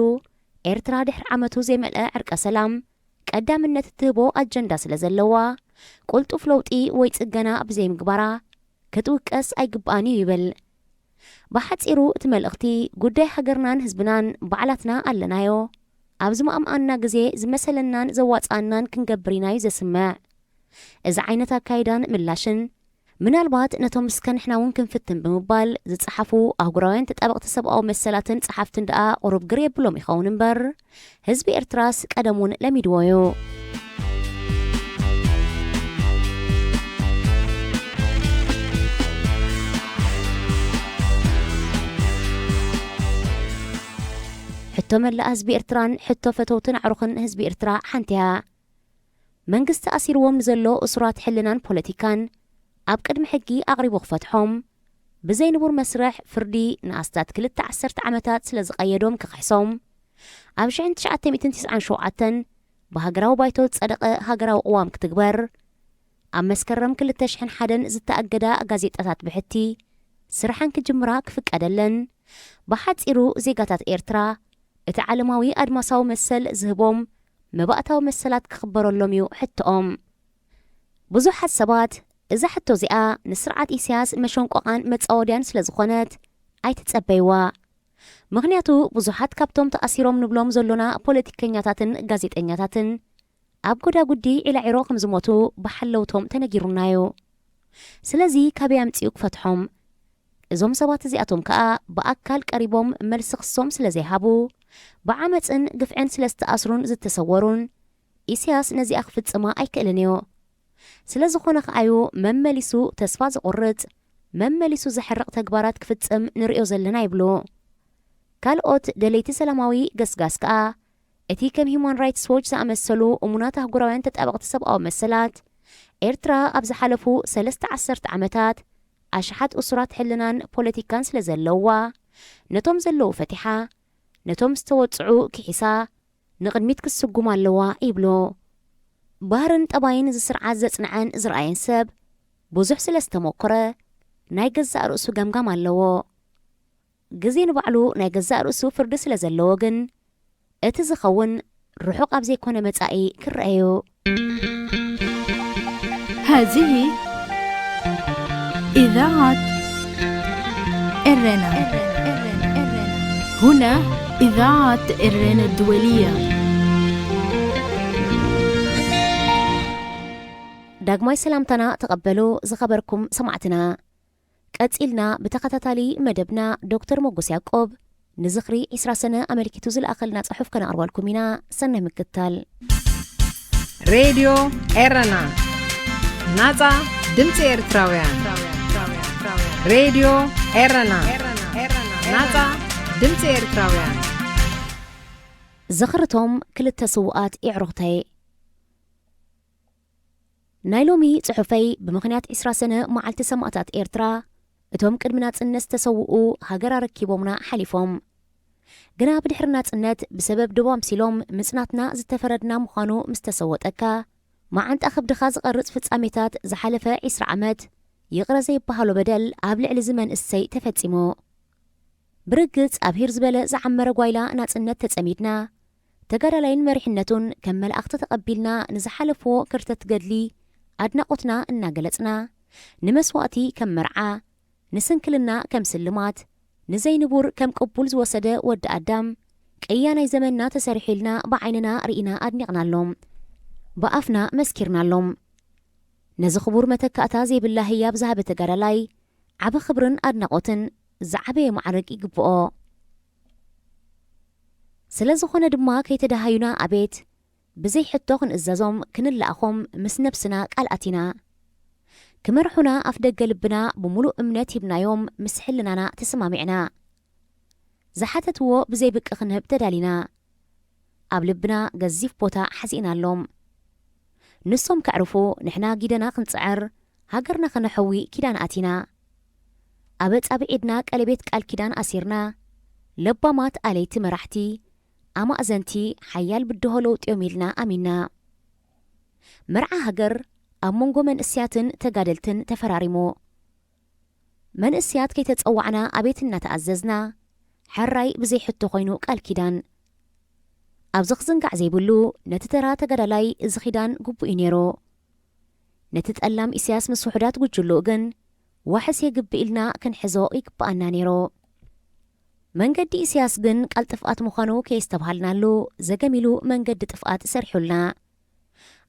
ኤርትራ ድሕሪ ዓመቱ ዘይመልአ ዕርቀ ሰላም ቀዳምነት እትህቦ ኣጀንዳ ስለ ዘለዋ ቁልጡፍ ለውጢ ወይ ጽገና ብዘይምግባራ ክትውቀስ ኣይግብኣን እዩ ይብል ብሓጺሩ እቲ መልእኽቲ ጉዳይ ሃገርናን ህዝብናን በዓላትና ኣለናዮ ኣብ ዝማእምኣና ግዜ ዝመሰለናን ዘዋፃናን ክንገብር ኢና እዩ ዘስምዕ እዚ ዓይነት ኣካይዳን ምላሽን ምናልባት ነቶም ምስከንሕና እውን ክንፍትን ብምባል ዝጸሓፉ ኣህጉራውያን ተጣበቕቲ ሰብኣዊ መሰላትን ጸሓፍትን ደኣ ቁሩብ ግር የብሎም ይኸውን እምበር ህዝቢ ኤርትራስ ቀደሙን ለሚድዎ እዩ ሕቶ መላእ ህዝቢ ኤርትራን ሕቶ ፈተውትን ኣዕሩኽን ህዝቢ ኤርትራ ሓንቲያ መንግስቲ ኣሲርዎም ንዘሎ እሱራት ሕልናን ፖለቲካን ኣብ ቅድሚ ሕጊ ኣቕሪቡ ክፈትሖም ብዘይንቡር መስርሕ ፍርዲ ንኣስታት 2 ዓመታት ስለ ዝቐየዶም ክኽሕሶም ኣብ 1997 ብሃገራዊ ባይቶ ዝጸደቐ ሃገራዊ ቅዋም ክትግበር ኣብ መስከረም 2001 ዝተኣገዳ ጋዜጣታት ብሕቲ ስራሕን ክጅምራ ክፍቀደለን ብሓጺሩ ዜጋታት ኤርትራ እቲ ዓለማዊ ኣድማሳዊ መሰል ዝህቦም መባእታዊ መሰላት ክኽበረሎም እዩ ሕቶኦም ብዙሓት ሰባት እዛ ሕቶ እዚኣ ንስርዓት ኢሳያስ መሸንቆቓን መጻወድያን ስለ ዝኾነት ኣይትጸበይዋ ምኽንያቱ ብዙሓት ካብቶም ተኣሲሮም ንብሎም ዘሎና ፖለቲከኛታትን ጋዜጠኛታትን ኣብ ጎዳጉዲ ዒላዒሮ ከም ዝሞቱ ብሓለውቶም ተነጊሩናዮ ስለዚ ካበይ ኣምፂኡ ክፈትሖም እዞም ሰባት እዚኣቶም ከዓ ብኣካል ቀሪቦም መልሲ ክሶም ስለ ዘይሃቡ ብዓመፅን ግፍዕን ስለ ዝተኣስሩን ዝተሰወሩን ኢሳያስ ነዚኣ ክፍጽማ ኣይክእልን እዩ ስለ ዝኾነ ከዓዩ መመሊሱ ተስፋ ዝቑርጽ መመሊሱ ዘሕርቕ ተግባራት ክፍጽም ንሪኦ ዘለና ይብሉ ካልኦት ደለይቲ ሰላማዊ ገስጋስ ከዓ እቲ ከም ሂውማን ራይትስ ዎች ዝኣመሰሉ እሙናት ኣህጉራውያን ተጣበቕቲ ሰብኣዊ መሰላት ኤርትራ ኣብ ዝሓለፉ 13 ዓመታት ኣሽሓት እሱራት ሕልናን ፖለቲካን ስለ ዘለዋ ነቶም ዘለዉ ፈቲሓ ነቶም ዝተወጽዑ ክሒሳ ንቕድሚት ክስጉም ኣለዋ ይብሉ ባህርን ጠባይን ዝስርዓት ዘጽንዐን ዝረኣየን ሰብ ብዙሕ ስለ ዝተሞክረ ናይ ገዛእ ርእሱ ገምጋም ኣለዎ ግዜ ንባዕሉ ናይ ገዛእ ርእሱ ፍርዲ ስለ ዘለዎ ግን እቲ ዝኸውን ርሑቕ ኣብ ዘይኮነ መጻኢ ክረአዩ هذه إذاعة إرنا هنا إذاعة إرنا الدولية ዳግማይ ሰላምታና ተቐበሉ ዝኸበርኩም ሰማዕትና ቀጺልና ብተኸታታሊ መደብና ዶክተር ሞጎስ ያዕቆብ ንዝኽሪ 20 ሰነ ኣመልኪቱ ዝለኣኸልና ጽሑፍ ከነቕርበልኩም ኢና ሰናይ ምክትታል ሬድዮ ኤረና ናጻ ድምፂ ኤርትራውያን ሬድዮ ኤረና ናጻ ድምፂ ኤርትራውያን ዝኽርቶም ክልተ ስውኣት ይዕሩኽተይ ናይ ሎሚ ጽሑፈይ ብምኽንያት 20 ሰነ መዓልቲ ሰማዕታት ኤርትራ እቶም ቅድሚ ናጽነት ዝተሰውኡ ሃገር ረኪቦምና ሓሊፎም ግና ብድሕሪ ናጽነት ብሰበብ ድቦም ሲሎም ምጽናትና ዝተፈረድና ምዃኑ ምስ ተሰወጠካ መዓንጣ ኽብድኻ ዝቐርጽ ፍጻሜታት ዝሓለፈ 20 ዓመት ይቕረ ዘይበሃሎ በደል ኣብ ልዕሊ ዝመንእሰይ ተፈጺሙ ብርግጽ ኣብ ሂር ዝበለ ዝዓመረ ጓይላ ናጽነት ተጸሚድና ተጋዳላይን መሪሕነቱን ከም መላእኽቲ ተቐቢልና ንዝሓለፍዎ ክርተት ገድሊ ኣድናቆትና እናገለጽና ንመስዋእቲ ከም መርዓ ንስንክልና ከም ስልማት ንዘይንቡር ከም ቅቡል ዝወሰደ ወዲ ኣዳም ቀያናይ ዘመንና ተሰሪሒልና ብዓይንና ርኢና ኣድኒቕናሎም ብኣፍና መስኪርናሎም ነዚ ክቡር መተካእታ ዘይብላ ህያብ ዝሃበ ተጋዳላይ ዓበ ክብርን ኣድናቆትን ዝዓበየ ማዕረግ ይግብኦ ስለ ዝኾነ ድማ ከይተዳሃዩና ኣቤት بزي حتو خنእزازهم كنلأخهم مس نفسنا قالأتنا كمرحنا أفدق قلبنا بملوء أمنات يبنايوم مسحلنا تسمامعنا زحاتتو بزي بك خنهب تدالينا أبلبنا قزيف بوتا حزينا اللوم نسهم كعرفو نحنا جيدنا خنصعر هاجرنا خنحوي كيدان آتينا أبت أبعدنا قلبيت قال كيدان أسيرنا لبا مات عليت مرحتي أما أزنتي حيال بدهولو تيوميلنا أمينا مرعى هاجر أمونغو من إسياتن تقادلتن تفراريمو من إسيات كي تتقوعنا أبيتنا تأززنا حراي بزي حتو خوينو قال كيدان أبزخ زنقع زيبولو نتترا تقادلاي إزخيدان قبو إنيرو نتتألم إسياس من صحودات قجلوغن وحس يقب إلنا كان حزو يقبأنا نيرو من قد إسياس جن قال تفقات مخانو كي استبهالنا له زقميلو من قد تفقات سرحولنا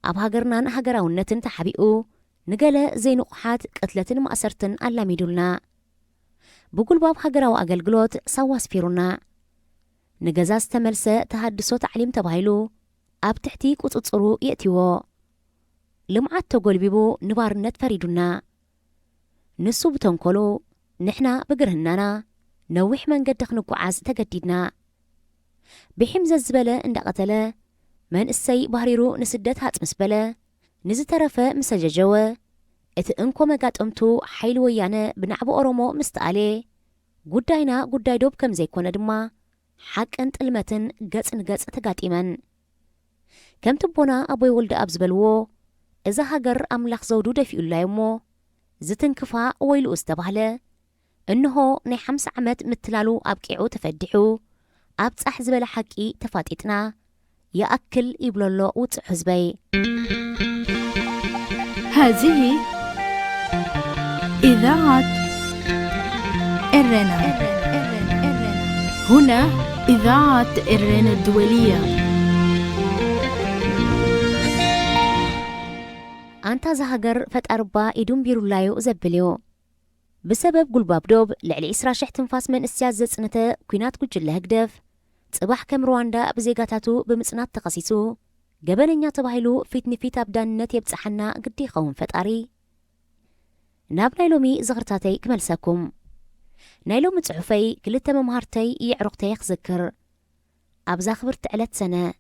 أب هاجرنان هاجراونتن تحبيقو نقال زي نقحات قتلتن مأسرتن ألا ميدولنا بقول باب هاجراو أقلقلوت سواس فيرونا نقزاز تملسة تهدسو تعليم تبايلو أب تحتيك وتتصرو يأتيو لمعات تقول بيبو نبارنت فريدونا نسو بتنكولو نحنا بقرهنانا نوح من قد دخنكو عاز تقديدنا بحمز الزبالة اند قتله من السي بهريرو نسدت هات مسبلة نزترفة مسججوة اتنكو مقات امتو حيلو ويانا بنعبو أرومو مستقالي قداينا قداي دوب كم زي كونا دما حق انت المتن قاس نقاس تقات إيمان كم تبونا أبوي ولد أبزبلوو إذا هاجر أملاخ زودو دفي اللايمو زتن كفا ويلو استبهله إنه ني 5 عمت متلالو أبكيعو تفدحو أبتصح زبالة حكي تفاتتنا يأكل يبلولو وتحزبي هذه إذاعة إرنا. هنا إذاعة إرنا الدولية. أنت زهجر فتأربا إدوم بيرولايو زبليو بسبب قلباب دوب لعلي إسرا شح تنفاس من السياسة سنة كوينات كجلة هكدف صباح كم رواندا بزيقاتاتو بمصنات تقاسيسو قبلنيا تباهيلو فيتني فيت أبدان نت يبتسحنا قدي خوم فتاري ناب نايلومي زغرتاتي كملساكم نايلو متعفي كلتا ممهارتي يعرقتي يخذكر أبزا خبرت علت سنة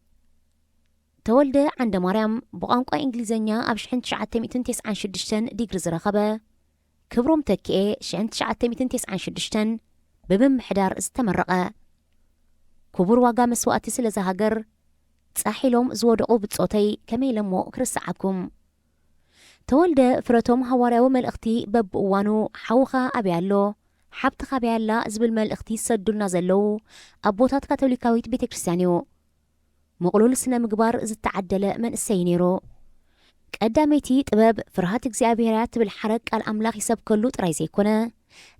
تولد عند مريم بقانقا إنجليزينيا أبشحن 996 ديجري زرخبة كبروم تكئ شحن 996 ببم حدار استمرقة كبر واقا مسواتي سلزا هاجر تساحيلوم زودقو بتصوتي كميلمو كرسعكم تولد فرتوم هواريو ملأختي بب وانو حوخا أبيالو حبت خابيالا زبل ملأختي سدولنا زلو أبوتات كاتوليكاويت بيت كريستيانيو مقلول سنة مقبار زد تعدل من السينيرو قداميتي طباب فرهات اكزيابيرات بالحرق الأملاخ يسب كلو ترايزي كونا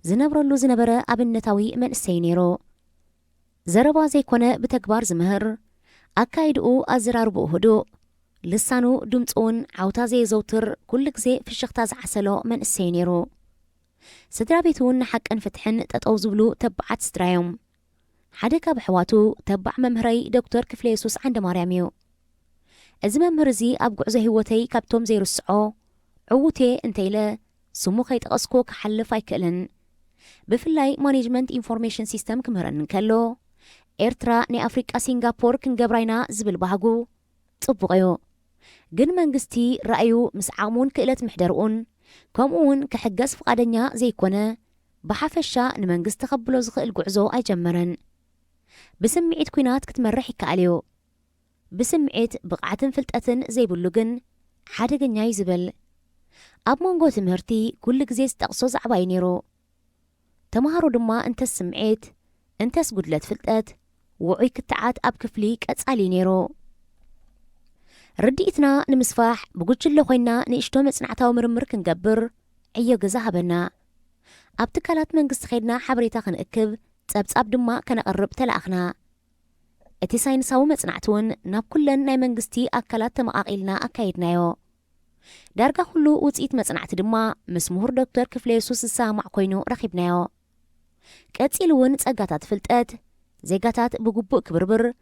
زنبرلو زنبرة أبنتاوي من السينيرو زربا زي كونا بتكبار زمهر أكايدو أزرار بوهدو لسانو دمتون عوتا زي زوتر كل زي في الشختاز عسلو من السينيرو سدرابيتون حق انفتحن تتوزبلو تبعات سترايوم حدك بحواتو تبع ممهري دكتور كفليسوس عند مريميو از ممهرزي أبقع زي هوتي كابتوم زي رسعو عوتي انتيلا سمو خيط أسكو كحل فايكلن بفلاي مانيجمنت انفورميشن سيستم كمهرن كالو إرترا ني أفريقيا سينغابور كنقبراينا زبل بهاقو طبقيو جن منغستي رأيو مسعامون كإلت محدرون كمون كحقاس فقادنيا زي كونا بحافشا نمنغست تقبلو زخيل قعزو أي جمرن بسمعيت كوينات كتمرحي كاليو بسمعيت بقعة فلتأتن زي بلوغن حادقن ياي زبل أب مونغو تمهرتي كل زي استقصو زعباينيرو تمهارو دما انت سمعيت انت سقدلت فلتأت وعي كتعات أب كفليك أتسالي نيرو رديتنا نمسفاح بقولش خوينا نيشتو مصنعتاو مرمر كنقبر عيو غزاهبنا ابتكالات منقص خيدنا حبريتا خنأكب صاب دما كنقرب تلاخنا اتي ساينساو مصنعتون ناب كلن ناي منقستي اكلات تمقاقيلنا اكايدنايو دارغا كلو وصيت مصنعت دما مسمهور دكتور كفليسوس سامع كوينو رخيبنايو قصيلون صغاتات فلطات زيغاتات بغبو كبربر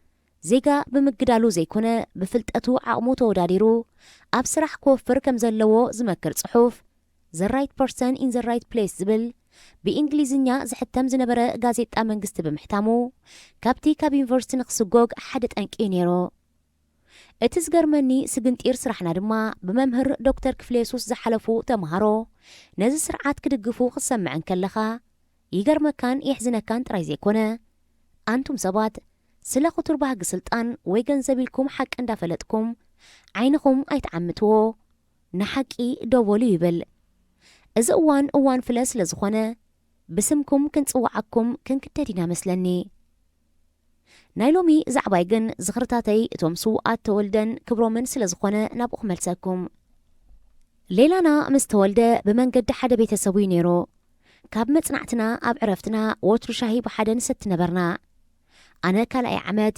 زيغا بمجدالو زيكونه بفلطتو عقمو توداديرو اب سراح كوفر كم زلوو زمكر صحوف The Right Person in the Right Place زبل بإنجليزيا زحتم زنبرة غازيتا منغست بمحتامو كابتي كاب يونيفرسيتي نخسوغوغ حدت أنكي نيرو اتزغرمني سجنتير سرحنا دما بممهر دكتور كفليسوس زحلفو تمهارو نزي سرعات كدقفو خسمع انكلخا يقر مكان يحزن كان ترايزي كونه أنتم سبات سلا خطر بها سلطان ويغن زبيلكم حق اندا فلتكم عينكم ايتعمتو نحكي دوولي يبل إذا أوان فلس لزخونة بسمكم كنت صوعكم كنكتدينا مسلني نايلومي زعبايقن زغرتاتي اتوم سوءات تولدن كبرومن سلزخونة نابق ملساكم ليلانا مستولدة بمنقد حدا بيتسوي نيرو كاب متنعتنا أب عرفتنا ووترو شاهي بحدا نست نبرنا أنا كالاي عمد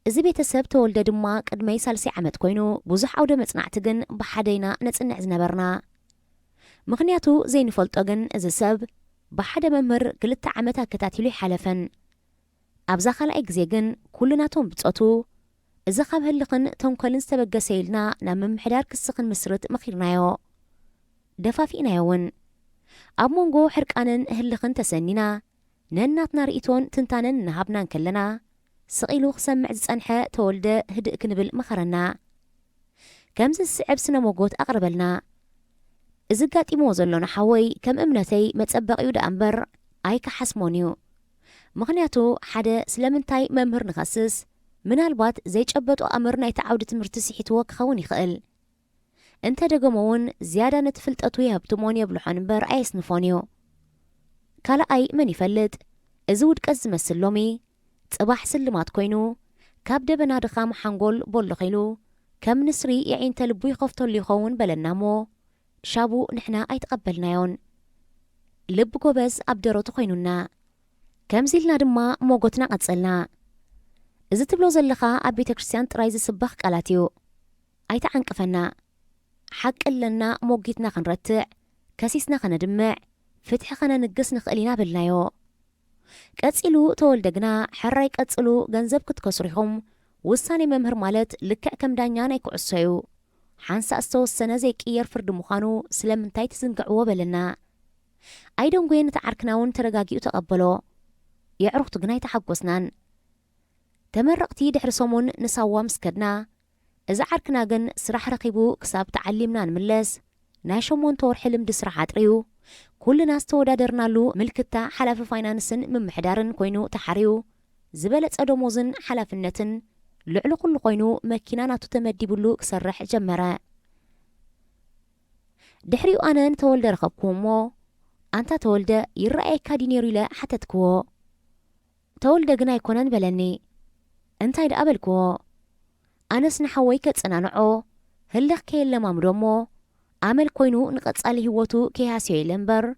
إذا بيتسب تولدة دما قدمي سالسي عمد كوينو بوزح عودة متنعتقن بحدينا نتنع زنبرنا مغنياتو زين فلطوغن إذا سب بحدا ممر قلت عمتها كتاتيلي حلفن أبزا خلق زيغن كلناتهم بتصوتو إذا خاب هلقن تنقلن سبقا سيلنا نامم حدار كسقن مسرت مخيرنايو دفافينايوون أب مونغو حرقانن هلقن تسنينا نناتنا رئيتون تنتانن نهابنا نكلنا سقيلو خسمع زنحة تولد هدئ كنبل مخرنا كمز السعب سنة موغوت أقربلنا إذا قات إموزلون حوي كم أمنتي متسبق يودا أمبر أي كحسمونيو مغنياتو حدا سلامنتاي ممهر نخصص من البات زي جبت وأمرنا يتعاود تمرتسيحيتو كخوني خقل انت دقمون زيادة نتفلت أطويها بتمونيا بلوحانبر أي سنفونيو كالا أي من يفلت إزود كز مسلومي تصباح سلمات كوينو كاب دبنا دخام حنقول بولخيلو كم نسري يعين تلبوي خفتو اللي خون بلنامو شابو نحنا أي تقبلنايون لبكو بس أبدرو تخينونا كم زيلنا دما موغوتنا قدسلنا إذا تبلو زلخا أبيت كريستيان ترايز سبخ قالاتيو أي تعنقفنا حق لنا موغيتنا خنرتع كاسيسنا خندمع فتح خنا نقص نخلينا بالنايو كاتسلو تولدقنا حراي كاتسلو غنزب كتكسريهم وساني ممهر مالت لكع كم دانيانا يكعسيو حانسا استوسنا زي كير فرد مخانو سلمنتاي تزنقعوا بلنا ايدون قوين تعاركناون ترقاقيو تقبلو يعرق تقناي تحقوسنان تمرقتي دحر صومون نساوا مسكدنا إذا عركنا جن سرح رقيبو كساب تعلمنا نملس ناشمون طور حلم دسرح عطريو كل ناس تودادرنا له ملكتا حلاف فاينانسن من محدارن كوينو تحريو زبالت أدوموزن حلاف النتن لعلو كل كوينو مكينانا تتمدي بلو كسرح جمرا دحريو أنا تولد رخبكومو أنت تولد يرأي كادينيري لا حتى تكو تولد جنا يكونن بلني أنت يد قبلكو أنا سنحوي كتصنعنعو هلخ كي لما مدومو عمل كوينو نقصالي هوتو كي هاسيو لمبر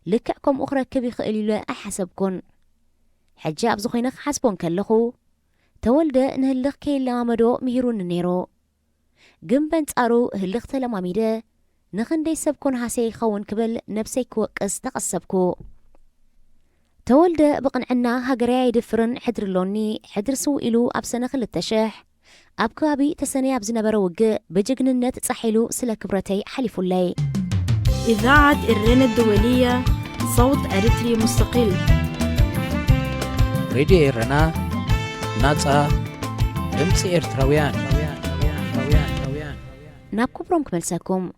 لكعكم أخرى كبي خيلي لا أحسبكن حجة أبزخينخ حسبون كاللخو تولد نهلخ كي لما مدو مهيرون نيرو جنبنت أرو هلخ تلما ميدا نخن دي سبكن هاسي خون كبل نفسي كوكس تقصبكو تولد بقن عنا هاقريا يدفرن حدر اللوني حدر سوئلو أبسنخ للتشاح أبكابي تسني أبزنا بروق بجقن النت تصحيلو سلا كبرتي حلفوا اللي إذاعة إرنا الدولية صوت أريتري مستقل راديو إيرنا ناتا دمسي إرتراويان ناب كبروم كملساكم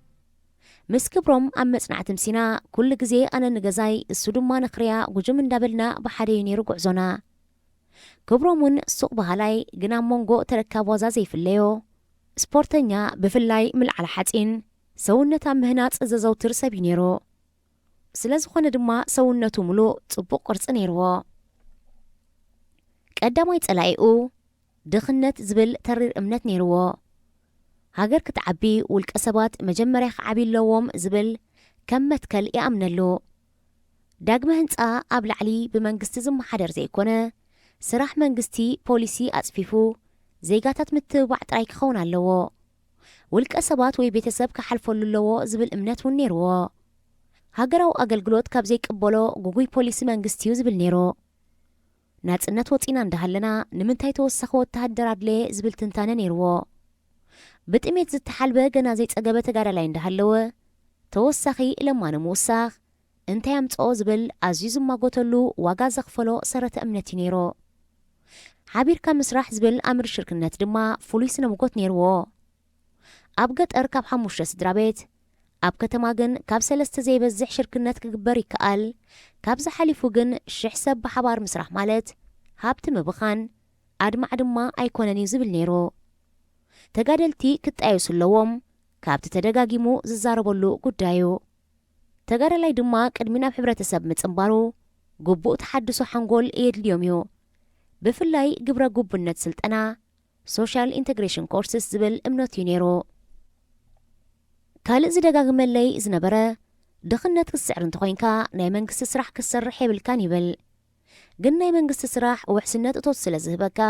مس كبروم أم مصنع تمسينا كل جزي أنا نجزاي السودم ما نخريا وجم ندبلنا بحريني رجوع زنا كبرومون سوق بهالاي جنا مونغو تركب وزازي في الليو سبورتنيا بفلاي مل على حتين سونتا مهنات إذا زوتر سبينيرو سلازخونا دما سونتو ملو تبوق قرص نيرو قدامو يتلاقيو دخنت زبل ترير امنت نيرو هاجر كتعبي والكسبات مجمريخ عبي اللوم زبل كم متكل يأمنلو داقما هنسا قابل علي بمنقست زم حدر زي كونه سراح منقستي بوليسي أصفيفو زيقاتات متبوع ترايك خون اللو والكسبات وي بيتسب كحلفو اللو زبل امنت والنيرو هاجرو أقل قلوت كاب زيك قبولو قوي بوليسي منقستيو زبل نيرو ናጽነት ወፂና እንዳሃለና ንምንታይ ተወሳኺ ወተሃደር ኣድለየ ዝብል ትንታነ ነይርዎ ብጥሜት ዝተሓልበ ገና ዘይጸገበ ተጋዳላይ እንዳሃለወ ተወሳኺ ለማነ ምውሳኽ እንታይ ኣምጽኦ ዝብል ኣዝዩ ዝማጎተሉ ዋጋ ዘኽፈሎ ሰረተ እምነት ነይሮ ሓቢርካ ምስራሕ ዝብል ኣምር ሽርክነት ድማ ፍሉይ ስነ ምጎት ነይርዎ ኣብ ገጠር ካብ 5 ስድራ ቤት ኣብ ከተማ ግን ካብ 3 ዘይበዝሕ ሽርክነት ክግበር ይከኣል ካብ ዝሓሊፉ ግን 1000 ሰብ ብሓባር ምስራሕ ማለት ሃብቲ ምብኻን ኣድማዕ ድማ ኣይኮነን ዝብል ነይሩ ተጋደልቲ ክጣየሱ ኣለዎም ካብቲ ተደጋጊሙ ዝዛረበሉ ጉዳዩ ተጋዳላይ ድማ ቅድሚ ናብ ሕብረተሰብ ምጽምባሩ ግቡእ ተሓድሶ ሓንጎል የድልዮም እዩ ብፍላይ ግብረ ጉብነት ስልጠና ሶሻል ኢንቴግሬሽን ኮርስስ ዝብል እምነት እዩ ነይሩ ካልእ ዝደጋግመለይ ዝነበረ ድኽነት ክስዕር እንተኾይንካ ናይ መንግስቲ ስራሕ ክሰርሕ የብልካን ይብል ግን ናይ መንግስቲ ስራሕ ውሕስነት እቶት ስለ ዝህበካ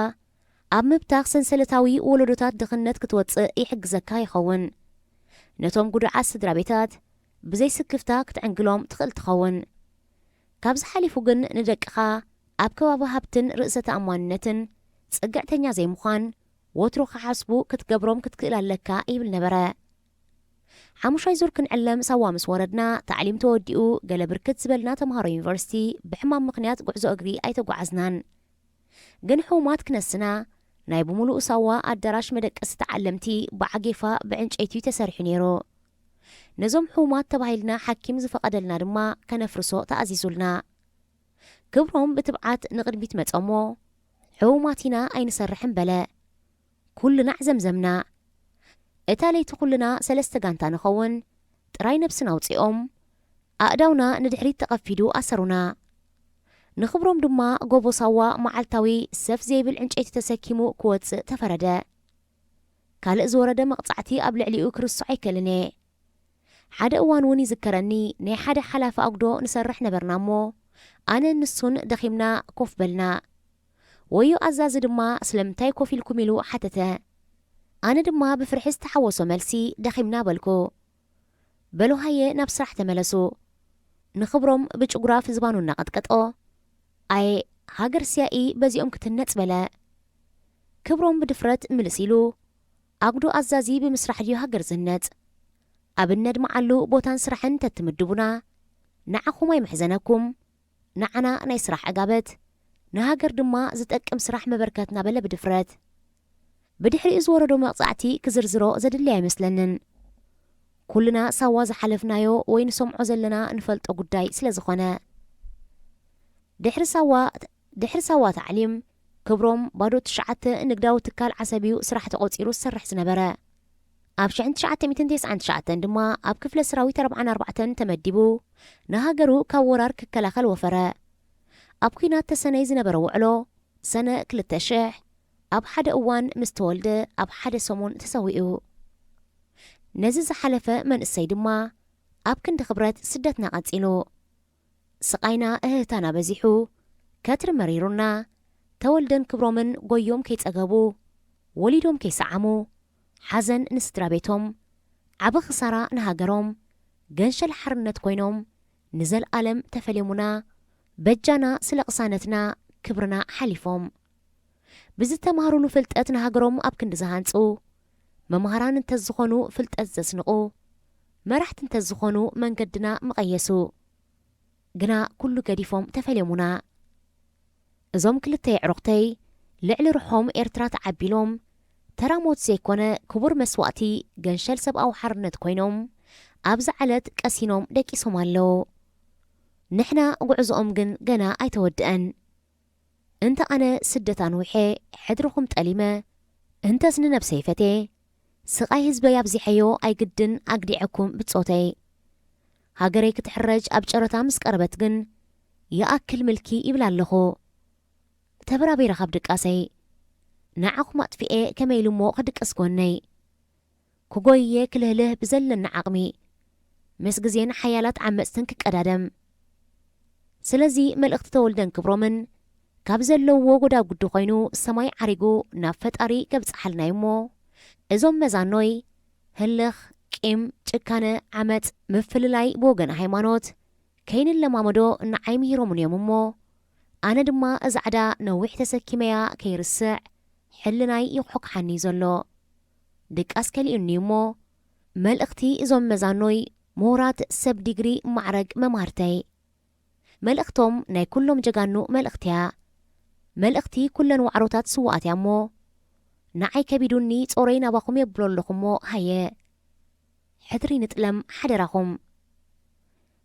ኣብ ምብታኽ ሰንሰለታዊ ወለዶታት ድኽነት ክትወፅእ ይሕግዘካ ይኸውን ነቶም ጉዱዓት ስድራ ቤታት ብዘይ ስክፍታ ክትዕንግሎም ትኽእል ትኸውን ካብ ዝሓሊፉ ግን ንደቅኻ ኣብ ከባቢ ሃብትን ርእሰ ተኣማንነትን ጽግዕተኛ ዘይምዃን ወትሮ ክሓስቡ ክትገብሮም ክትክእል ኣለካ ይብል ነበረ ሓሙሻይ ዙር ክንዕለም ሳዋ ምስ ወረድና ታዕሊም ተወዲኡ ገለ ብርክት ዝበልና ተምሃሮ ዩኒቨርሲቲ ብሕማም ምኽንያት ጉዕዞ እግሪ ኣይተጓዓዝናን ግን ሕውማት ክነስና ናይ ብምሉእ ሳዋ ኣዳራሽ መደቀሲ ተዓለምቲ ብዓጌፋ ብዕንጨይቲ ተሰሪሑ ነይሩ ነዞም ሕውማት ተባሂልና ሓኪም ዝፈቐደልና ድማ ከነፍርሶ ተኣዚዙልና ክብሮም ብትብዓት ንቕድሚት መጸሞ ሕውማቲና ኣይንሰርሕን በለ ኩልና ዕዘምዘምና እታ ለይቲ ኩልና 3 ጋንታ ንኸውን ጥራይ ነብስና ውፂኦም ኣእዳውና ንድሕሪት ተቐፊዱ ኣሰሩና ንኽብሮም ድማ ጎቦሳዋ መዓልታዊ ሰፍ ዘይብል ዕንጨይቲ ተሰኪሙ ክወፅእ ተፈረደ ካልእ ዝወረደ መቕጻዕቲ ኣብ ልዕሊኡ ክርስሶ ኣይከልነ ሓደ እዋን እውን ይዝከረኒ ናይ ሓደ ሓላፊ ኣግዶ ንሰርሕ ነበርና እሞ ኣነ ንሱን ደኺምና ኮፍ በልና ወዮ ኣዛዚ ድማ ስለምንታይ ኮፍ ኢልኩም ኢሉ ሓተተ ኣነ ድማ ብፍርሒ ዝተሓወሶ መልሲ ደኺምና በልኩ በሎሃየ ናብ ስራሕ ተመለሱ ንኽብሮም ብጭጉራፍ ዝባኑ እናቐጥቀጦ ኣየ ሃገር ስያኢ በዚኦም ክትነጽ በለ ክብሮም ብድፍረት ምልስ ኢሉ ኣግዶ ኣዛዚ ብምስራሕ ድዩ ሃገር ዝነጽ ኣብ ነድመዓሉ ቦታን ስራሕን ተትምድቡና ንዓኹም ኣይምሕዘነኩም ንዓና ናይ ስራሕ ዕጋበት ንሃገር ድማ ዝጠቅም ስራሕ መበርከትና በለ ብድፍረት ብድሕሪኡ ዝወረዶ መቕጻዕቲ ክዝርዝሮ ዘድልይ ኣይመስለንን ኩልና ሳዋ ዝሓለፍናዮ ወይ ንሰምዖ ዘለና ንፈልጦ ጉዳይ ስለ ዝኾነ ድሕሪ ሳዋ ታዕሊም ክብሮም ባዶ 9 ንግዳዊ ትካል ዓሰቢዩ ስራሕ ተቖፂሩ ዝሰርሕ ዝነበረ ኣብ 1999 ድማ ኣብ ክፍለ ሰራዊት 44 ተመዲቡ ንሃገሩ ካብ ወራር ክከላኸል ወፈረ ኣብ ኩናት ተሰነይ ዝነበረ ውዕሎ ሰነ 2000 ኣብ ሓደ እዋን ምስ ተወልደ ኣብ ሓደ ሰሙን ተሰዊኡ ነዚ ዝሓለፈ መንእሰይ ድማ ኣብ ክንዲ ኽብረት ስደትና ቐጺሉ ስቓይና እህታና በዚሑ ከትሪ መሪሩና ተወልደን ክብሮምን ጎዮም ከይጸገቡ ወሊዶም ከይሰዓሙ ሓዘን ንስድራ ቤቶም ዓብ ኽሳራ ንሃገሮም ገንሸል ሓርነት ኮይኖም ንዘለዓለም ተፈሌሙና በጃና ስለ ቅሳነትና ክብርና ሓሊፎም ብዝተምሃሩሉ ፍልጠት ንሃገሮም ኣብ ክንዲ ዝሃንጹ መምሃራን እንተዝኾኑ ፍልጠት ዘስንቑ መራሕቲ እንተዝኾኑ መንገድና መቐየሱ ግና ኩሉ ገዲፎም ተፈሌሙና እዞም ክልተ ኣዕሩኽተይ ልዕሊ ርሖም ኤርትራ ተዓቢሎም ተራሞት ዘይኮነ ክቡር መስዋእቲ ገንሸል ሰብኣዊ ሓርነት ኮይኖም ኣብ ዝዓለት ቀሲኖም ደቂሶም ኣለዉ ንሕና ጉዕዞኦም ግን ገና ኣይተወድአን እንተ ኣነ ስደት ኣንዊሐ ሕድርኹም ጠሊመ እንተስ ንነብሰይ ፈቴ ስቓይ ህዝበይ ኣብዚሐዮ ኣይግድን ኣግዲዐኩም ብጾተይ ሃገረይ ክትሕረጅ ኣብ ጨረታ ምስ ቀረበት ግን ይኣክል ምልኪ ይብል ኣለኹ ተበራቢረ ካብ ድቃሰይ ንዓኹም ኣጥፊኤ ከመኢሉ እሞ ክድቀስ ጎነይ ክጎየ ክልህልህ ብዘለና ዓቕሚ ምስ ግዜን ሓያላት ዓመፅትን ክቀዳደም ስለዚ መልእኽቲ ተወልደን ክብሮምን ካብ ዘለውዎ ጎዳጉዲ ኮይኑ ሰማይ ዓሪጉ ናብ ፈጣሪ ገብፅሓልናይ እሞ እዞም መዛኖይ ህልኽ ቂም ጭካነ ዓመፅ ምፍልላይ ብወገን ሃይማኖት ከይንለማመዶ ንዓይ ምሂሮምን እዮም እሞ أنا دما أزعدا نوح تسكيميا كيرسع حلناي يحق حني زلو دك أسكالي النيمو ملأختي إزوم مزانوي مورات سب ديجري معرق ممارتي ملأختهم ناي كلهم جغانو ملأختيا ملأختي كلن وعروتات سوات يامو نعي كبيدوني تصورين أباكم يبلون لكمو هيا حدري نتلم حدرهم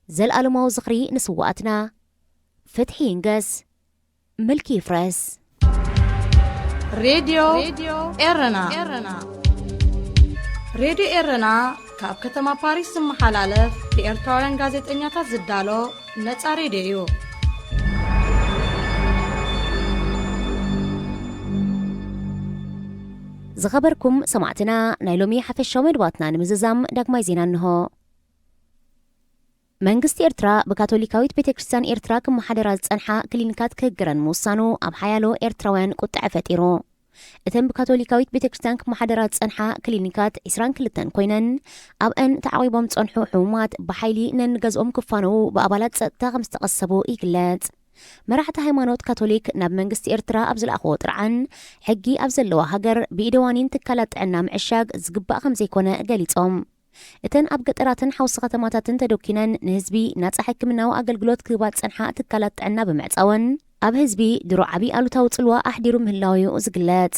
زل ألمو زغري نسواتنا فتحي إنجاز ملكي فرس راديو إرنا راديو إرنا كاب كتما باريس محلالف بإرتوارن غازيتنياتا زدالو نتسا راديو زخبركم سمعتنا نايلومي حفشو مدواتنا نمززام داكماي زينا انهو መንግስቲ ኤርትራ በካቶሊካዊት ቤተክርስቲያን ኤርትራ ከመሓደራ ዝጸንሓ ክሊኒካት ክግረን ምውሳኑ ኣብ ሓያሎ ኤርትራውያን ቁጥዐ ፈጢሩ እተን በካቶሊካዊት ቤተክርስቲያን ከመሓደራ ዝጸንሓ ክሊኒካት 22 ኮይነን ኣብአን ተዓቂቦም ጸንሑ ሕሙማት ብሓይሊ ነንገዝኦም ክፋነው ብኣባላት ጸጥታ ከም ዝተቐሰቡ ይግለጽ መራሕቲ ሃይማኖት ካቶሊክ ናብ መንግስቲ ኤርትራ ኣብ ዝለኣኽዎ ጥርዓን ሕጊ ኣብ ዘለዋ ሃገር ብኢደዋኒን ትካላት ጥዕና ምዕሻግ ዝግባእ ከም ዘይኮነ ገሊጾም እተን ኣብ ገጠራትን ሓውሲ ከተማታትን ተዶኪነን ንህዝቢ ናጻ ሕክምናዊ ኣገልግሎት ክህባ ጸንሓ ትካላት ጥዕና ብምዕጻወን ኣብ ህዝቢ ድሮ ዓቢ ኣሉታዊ ጽልዋ ኣሕዲሩ ምህላውዩ ዝግለጽ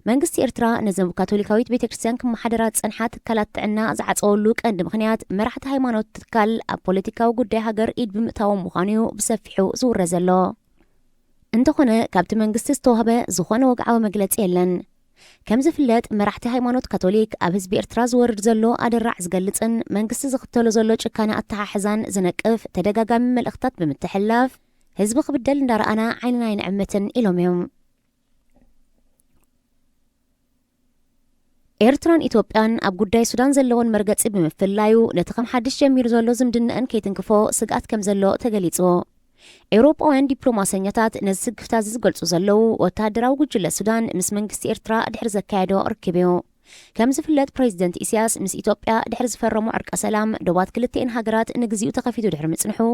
መንግስቲ ኤርትራ ነዘን ካቶሊካዊት ቤተክርስቲያን ከመሓደራ ጸንሓ ትካላት ጥዕና ዝዓጸወሉ ቀንዲ ምኽንያት መራሕቲ ሃይማኖት ትካል ኣብ ፖለቲካዊ ጉዳይ ሃገር ኢድ ብምእታዎም ምዃኑ ብሰፊሑ ዝውረ ዘሎ እንተኾነ ካብቲ መንግስቲ ዝተዋህበ ዝኾነ ወግዓዊ መግለጺ የለን ከም ዝፍለጥ መራሕቲ ሃይማኖት ካቶሊክ ኣብ ህዝቢ ኤርትራ ዝወርድ ዘሎ ኣደራዕ ዝገልጽን መንግስቲ ዝኽተሎ ዘሎ ጭካነ ኣተሓሕዛን ዝነቅፍ ተደጋጋሚ መልእኽታት ብምትሕላፍ ህዝቢ ክብደል እንዳረኣና ዓይንና ይንዕምትን ኢሎም እዮም ኤርትራን ኢትዮጵያን ኣብ ጉዳይ ሱዳን ዘለዎን መርገጺ ብምፍላዩ ነቲ ከም ሓድሽ ጀሚሩ ዘሎ ዝምድነአን ከይትንክፎ ስግኣት ከም ዘሎ ተገሊጹ ኤውሮጳውያን ዲፕሎማሰኛታት ነዚ ስግፍታት ዝገልጹ ዘለው ወታደራዊ ጉጅለ ሱዳን ምስ መንግስቲ ኤርትራ ድሕሪ ዘካየዶ ርክብዮ ከም ዝፍለጥ ፕሬዚደንት ኢሳያስ ምስ ኢትዮጵያ ድሕሪ ዝፈረሙ ዕርቀ ሰላም ዶባት ክልቲአን ሃገራት ንግዚኡ ተኸፊቱ ድሕሪ ምጽንሑ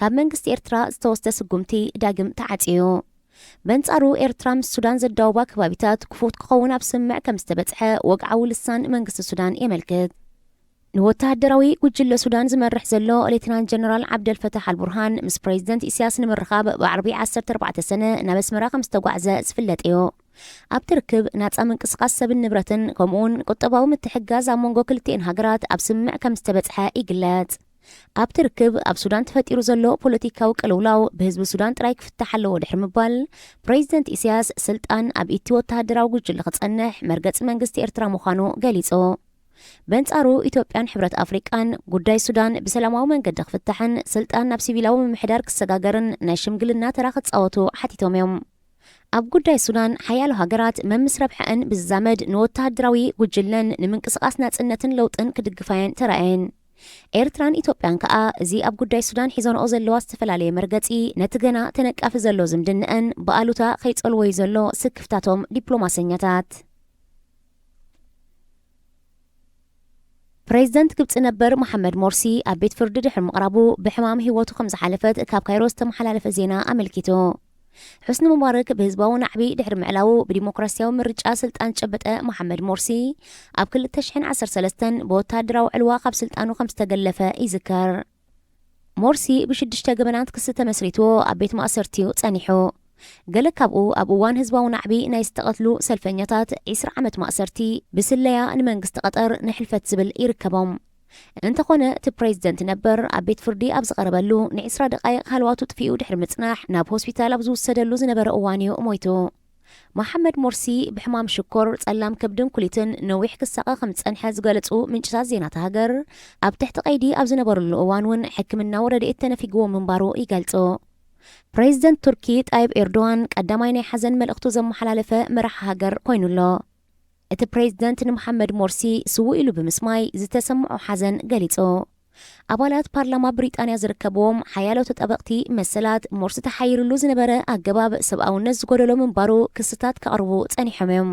ካብ መንግስቲ ኤርትራ ዝተወስደ ስጉምቲ ዳግም ተዓጽዩ በንጻሩ ኤርትራ ምስ ሱዳን ዘዳውባ ከባቢታት ክፉት ክኸውን ኣብ ስምዕ ከም ዝተበጽሐ ወግዓዊ ልሳን መንግስቲ ሱዳን የመልክት ንወታደራዊ ጉጅለ ሱዳን ዝመርሕ ዘሎ ሌተናንት ጀነራል ዓብደል ፈታሕ አልቡርሃን ምስ ፕሬዚደንት ኢሳያስ ንምርኻብ ብዓርቢ 14 ሰነ ናብ ኣስመራ ከም ዝተጓዕዘ ዝፍለጥ እዩ ኣብ ትርክብ ናጻ ምንቅስቓስ ሰብን ንብረትን ከምኡውን ቁጠባዊ ምትሕጋዝ ኣብ መንጎ ክልቲአን ሃገራት ኣብ ስምዕ ከም ዝተበጽሐ ይግለጽ ኣብ ትርክብ ኣብ ሱዳን ተፈጢሩ ዘሎ ፖለቲካዊ ቅልውላው ብህዝቢ ሱዳን ጥራይ ክፍታሕ ኣለዎ ድሕሪ ምባል ፕሬዚደንት ኢሳያስ ስልጣን ኣብ ኢቲ ወታደራዊ ጉጅለ ክጸንሕ መርገጺ መንግስቲ ኤርትራ ምዃኑ ገሊጹ በንጻሩ ኢትዮጵያን ሕብረት ኣፍሪቃን ጉዳይ ሱዳን ብሰላማዊ መንገዲ ክፍታሕን ስልጣን ናብ ሲቪላዊ ምምሕዳር ክሰጋገርን ናይ ሽምግልና ተራ ክጻወቱ ሓቲቶም እዮም ኣብ ጉዳይ ሱዳን ሓያሎ ሃገራት መምስ ረብሐን ብዝዛመድ ንወታደራዊ ጉጅለን ንምንቅስቓስ ናጽነትን ለውጥን ክድግፋየን ተራእየን ኤርትራን ኢትዮጵያን ከዓ እዚ ኣብ ጉዳይ ሱዳን ሒዞንኦ ዘለዋ ዝተፈላለየ መርገጺ ነቲ ገና ተነቃፊ ዘሎ ዝምድንአን ብኣሉታ ከይጸልወዩ ዘሎ ስክፍታቶም ዲፕሎማሰኛታት ፕሬዚደንት ግብጽ ነበር መሐመድ ሞርሲ ኣብ ቤት ፍርዲ ድሕሪ ምቕራቡ ብሕማም ህይወቱ ከም ዝሓለፈት ካብ ካይሮ ዝተመሓላለፈ ዜና ኣመልኪቱ حسن مبارك بهزباو نعبي دحر معلاو بديمقراسياو مرجع سلطان ጨበጠ محمد مرسي ኣብ 2013 بوتادراو علوا ካብ ስልጣኑ ከም ዝተገለፈ ይዝከር ሞርሲ ብሽድሽተ ገበናት ክስ ተመስሪቱ ኣብ ቤት ማእሰርቲው ጸኒሑ ገለ ካብኡ ኣብ እዋን ህዝባው ናዕቢ ናይ ዝተቐትሉ ሰልፈኛታት 20 ዓመት ማእሰርቲ ብስለያ ንመንግስቲ ቀጠር ንሕልፈት ዝብል ይርከቦም እንተኾነ እቲ ፕሬዚደንት ነበር ኣብ ቤት ፍርዲ ኣብ ዝቐረበሉ ን20 ደቂቕ ሃልዋቱ ጥፊኡ ድሕሪ ምጽናሕ ናብ ሆስፒታል ኣብ ዝወሰደሉ ዝነበረ እዋን እዩ ሞይቱ محمد مرسي بحمام شكر ጸላም ከብድን ኩሊትን ነዊሕ ክሳቐ ከም ጸንሐ ዝገለጹ ምንጭታት ዜና ተሃገር ኣብ ትሕቲ ቀይዲ ኣብ ዝነበሩሉ እዋን እውን ሕክምናዊ ረድኤት ተነፊግዎ ምንባሩ ይገልጹ ፕሬዚደንት ቱርኪ ጣይብ ኤርዶዋን ቀዳማይ ናይ ሓዘን መልእኽቱ ዘመሓላለፈ መራሒ ሃገር ኮይኑሎ እቲ ፕሬዚደንት ንመሐመድ ሞርሲ ስው ኢሉ ብምስማይ ዝተሰምዖ ሓዘን ገሊጹ አባላት ፓርላማ ብሪጣንያ ዝርከብዎም ሓያሎ ተጠበቕቲ መሰላት ሞርሲ ተሓይሩሉ ዝነበረ ኣገባብ ሰብኣውነት ዝጎደሎ ምንባሩ ክስታት ከቕርቡ ጸኒሖም እዮም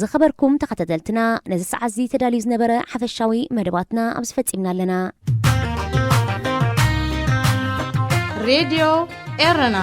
ዝኸበርኩም ተኸታተልትና ነዚ ሰዓት እዚ ተዳልዩ ዝነበረ ሓፈሻዊ መደባትና ኣብ ዝፈጺምና ኣለና ሬድዮ ኤረና